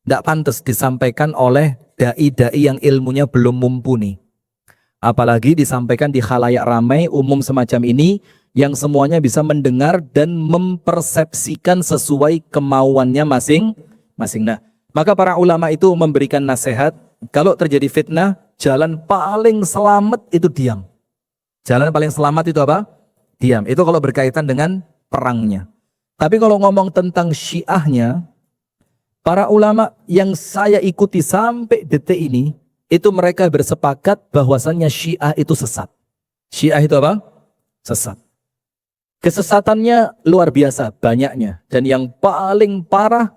tidak pantas disampaikan oleh dai-dai yang ilmunya belum mumpuni. Apalagi disampaikan di khalayak ramai umum semacam ini yang semuanya bisa mendengar dan mempersepsikan sesuai kemauannya masing-masing. Nah, maka para ulama itu memberikan nasihat, kalau terjadi fitnah, jalan paling selamat itu diam. Jalan paling selamat itu apa? Diam. Itu kalau berkaitan dengan perangnya. Tapi kalau ngomong tentang Syiahnya, para ulama yang saya ikuti sampai detik ini, itu mereka bersepakat bahwasannya Syiah itu sesat. Syiah itu apa? Sesat. Kesesatannya luar biasa banyaknya. Dan yang paling parah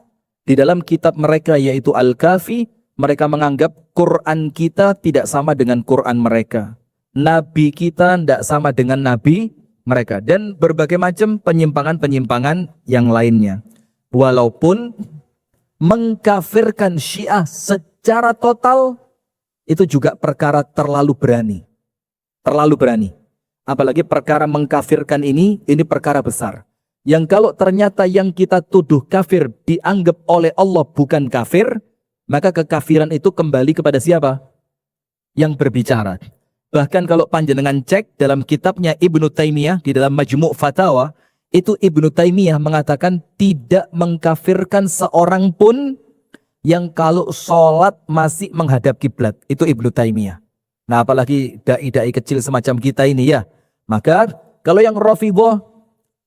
di dalam kitab mereka yaitu Al-Kafi, mereka menganggap Quran kita tidak sama dengan Quran mereka. Nabi kita tidak sama dengan Nabi mereka. Dan berbagai macam penyimpangan-penyimpangan yang lainnya. Walaupun mengkafirkan Syiah secara total, itu juga perkara terlalu berani. Terlalu berani. Apalagi perkara mengkafirkan ini perkara besar. Yang kalau ternyata yang kita tuduh kafir dianggap oleh Allah bukan kafir, maka kekafiran itu kembali kepada siapa? Yang berbicara. Bahkan kalau panjenengan cek dalam kitabnya Ibnu Taimiyah di dalam Majmu' Fatawa, itu Ibnu Taimiyah mengatakan tidak mengkafirkan seorang pun yang kalau sholat masih menghadap kiblat. Itu Ibnu Taimiyah. Nah, apalagi dai-dai kecil semacam kita ini ya. Maka kalau yang Rafidhah,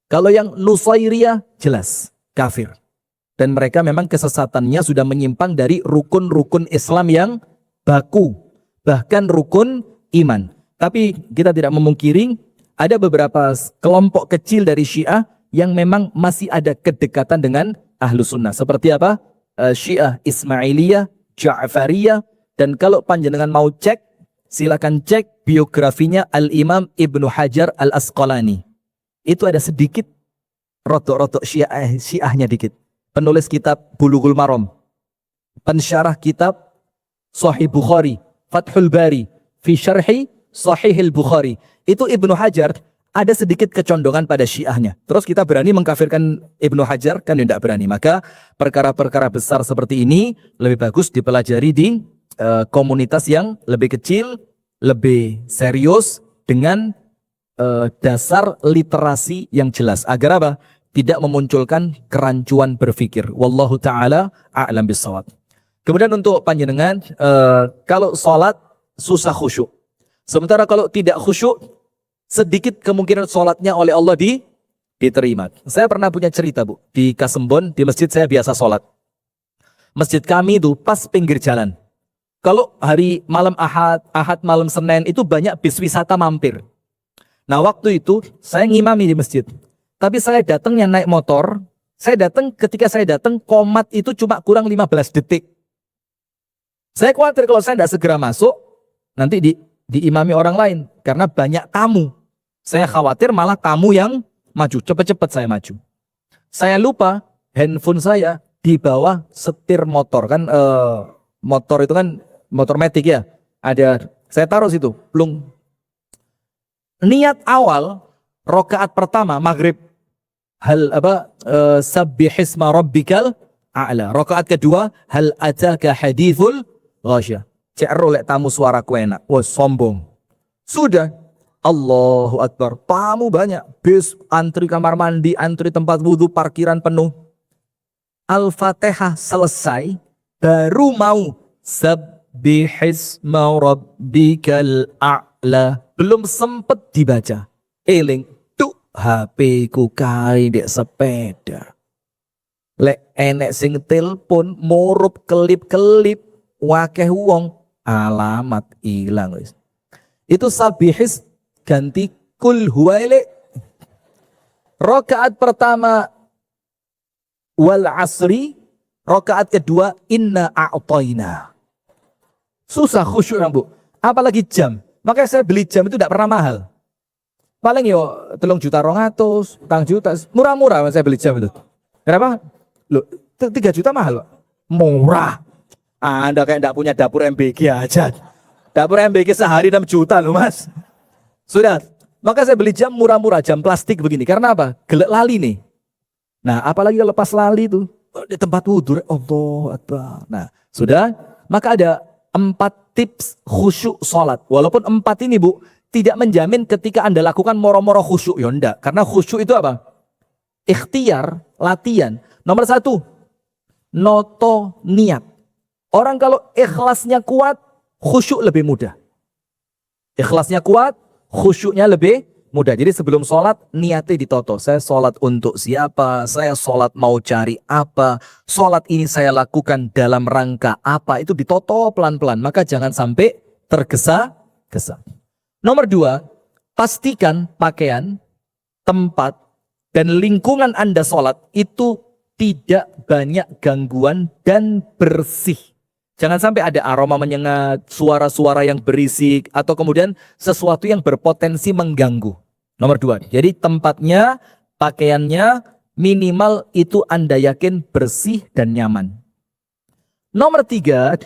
kalau yang Nusairiyah jelas kafir. Dan mereka memang kesesatannya sudah menyimpang dari rukun-rukun Islam yang baku. Bahkan rukun iman. Tapi kita tidak memungkiri ada beberapa kelompok kecil dari Syiah yang memang masih ada kedekatan dengan Ahlu Sunnah. Seperti apa? Syiah Ismailiyah, Ja'fariyah. Dan kalau panjenengan mau cek, silakan cek biografinya Al-Imam Ibnu Hajar Al-Asqalani. Itu ada sedikit rotok-rotok Syiahnya dikit. Penulis kitab Bulughul Maram, pensyarah kitab Sahih Bukhari, Fathul Bari, fi syarhi Sahihil Bukhari. Itu Ibnu Hajar ada sedikit kecondongan pada Syiahnya. Terus kita berani mengkafirkan Ibnu Hajar? Kan tidak berani. Maka perkara-perkara besar seperti ini lebih bagus dipelajari di komunitas yang lebih kecil, lebih serius dengan dasar literasi yang jelas. Agar apa? Tidak memunculkan kerancuan berpikir. Wallahu ta'ala a'lam bissawab. Kemudian untuk panjenengan, kalau sholat susah khusyuk. Sementara kalau tidak khusyuk, sedikit kemungkinan sholatnya oleh Allah diterima. Saya pernah punya cerita, Bu. Di Kasembon, di masjid saya biasa sholat. Masjid kami itu pas pinggir jalan. Kalau hari malam Ahad malam Senin itu banyak bis wisata mampir. Nah, waktu itu saya ngimami di masjid. Tapi saya datangnya naik motor. Ketika saya datang, qomat itu cuma kurang 15 detik. Saya khawatir kalau saya tidak segera masuk, nanti diimami orang lain karena banyak tamu. Saya khawatir malah tamu yang maju, cepat-cepat saya maju. Saya lupa handphone saya di bawah setir motor kan, motor itu kan motor metik ya. Ada, saya taruh situ, plung. Niat awal rakaat pertama maghrib sabbihisma rabbikal a'la. Rakaat kedua hal ataka hadithul ghasyah. Cek rolek tamu suara ku enak. Wah, sombong. Sudah. Allahu Akbar. Tamu banyak. Bis, antri kamar mandi, antri tempat wudhu, parkiran penuh. Al-Fatihah selesai. Baru mau sabbihisma rabbikal a'la. Belum sempet dibaca. Eling. Tuh, HP ku kai dek sepeda. Lek enek sing telepon, murup kelip-kelip. Wakeh wong. Alamat hilang guys. Itu sabihis ganti kul huwaile. Rakaat pertama wal asri, rakaat kedua inna a'tayna. Susah khusyuk Bu. Apalagi jam. Makanya saya beli jam itu tidak pernah mahal. Paling yo 3 juta 200, 4 juta, murah-murah saya beli jam itu. Kenapa? Loh, 3 juta mahal, Pak. Murah. Anda kayak tidak punya dapur MBG aja. Dapur MBG sehari 6 juta loh Mas. Sudah. Maka saya beli jam murah-murah, jam plastik begini. Karena apa? Gelek lali nih. Nah apalagi kalau pas lali tuh. Di tempat wudhu. Allahu Akbar. Nah sudah. Maka ada 4 tips khusyuk sholat. Walaupun 4 ini Bu. Tidak menjamin ketika Anda lakukan moro-moro khusyuk. Ya enggak. Karena khusyuk itu apa? Ikhtiar, latihan. Nomor 1. Noto niat. Orang kalau ikhlasnya kuat, khusyuk lebih mudah. Ikhlasnya kuat, khusyuknya lebih mudah. Jadi sebelum sholat, niatnya ditoto. Saya sholat untuk siapa? Saya sholat mau cari apa? Sholat ini saya lakukan dalam rangka apa? Itu ditoto pelan-pelan. Maka jangan sampai tergesa-gesa. Nomor 2, pastikan pakaian, tempat, dan lingkungan Anda sholat itu tidak banyak gangguan dan bersih. Jangan sampai ada aroma menyengat, suara-suara yang berisik, atau kemudian sesuatu yang berpotensi mengganggu. Nomor 2, jadi tempatnya, pakaiannya, minimal itu Anda yakin bersih dan nyaman. Nomor 3,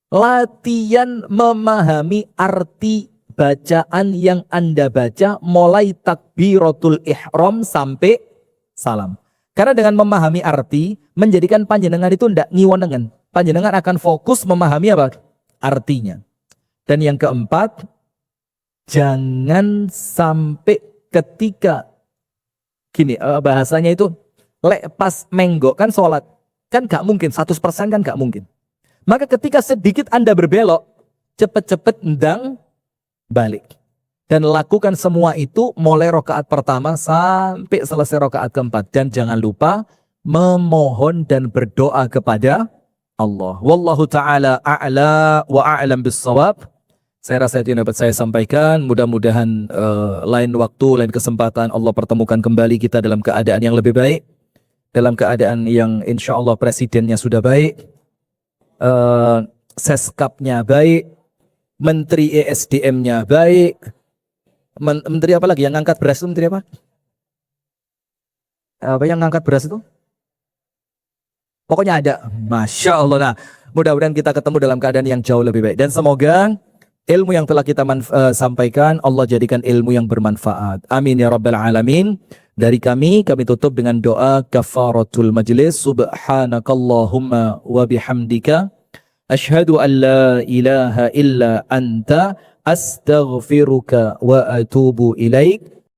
latihan memahami arti bacaan yang Anda baca mulai takbiratul ihram sampai salam. Karena dengan memahami arti, menjadikan panjenengan itu tidak ngiwonengan. Panjenengan akan fokus memahami apa? Artinya. Dan yang keempat, jangan sampai ketika, gini bahasanya itu, lek pas menggok kan sholat, kan gak mungkin, 100% kan gak mungkin. Maka ketika sedikit Anda berbelok, cepet-cepet ndang balik. Dan lakukan semua itu mulai rakaat pertama sampai selesai rakaat keempat. Dan jangan lupa memohon dan berdoa kepada Allah. Wallahu ta'ala a'la wa a'lam bissawab. Saya rasa itu yang dapat saya sampaikan. Mudah-mudahan lain waktu, lain kesempatan Allah pertemukan kembali kita dalam keadaan yang lebih baik. Dalam keadaan yang insya Allah presidennya sudah baik. Seskapnya baik. Menteri ESDM-nya baik. Menteri apa lagi yang ngangkat beras itu? Menteri apa? Apa yang ngangkat beras itu? Pokoknya ada. Masya Allah. Nah, mudah-mudahan kita ketemu dalam keadaan yang jauh lebih baik. Dan semoga ilmu yang telah kita sampaikan Allah jadikan ilmu yang bermanfaat. Amin ya rabbal alamin. Dari kami tutup dengan doa kafaratul majlis. Subhanakallahumma wa bihamdika. Ashhadu an la ilaha illa anta. Astaghfiruka wa atubu ilaik.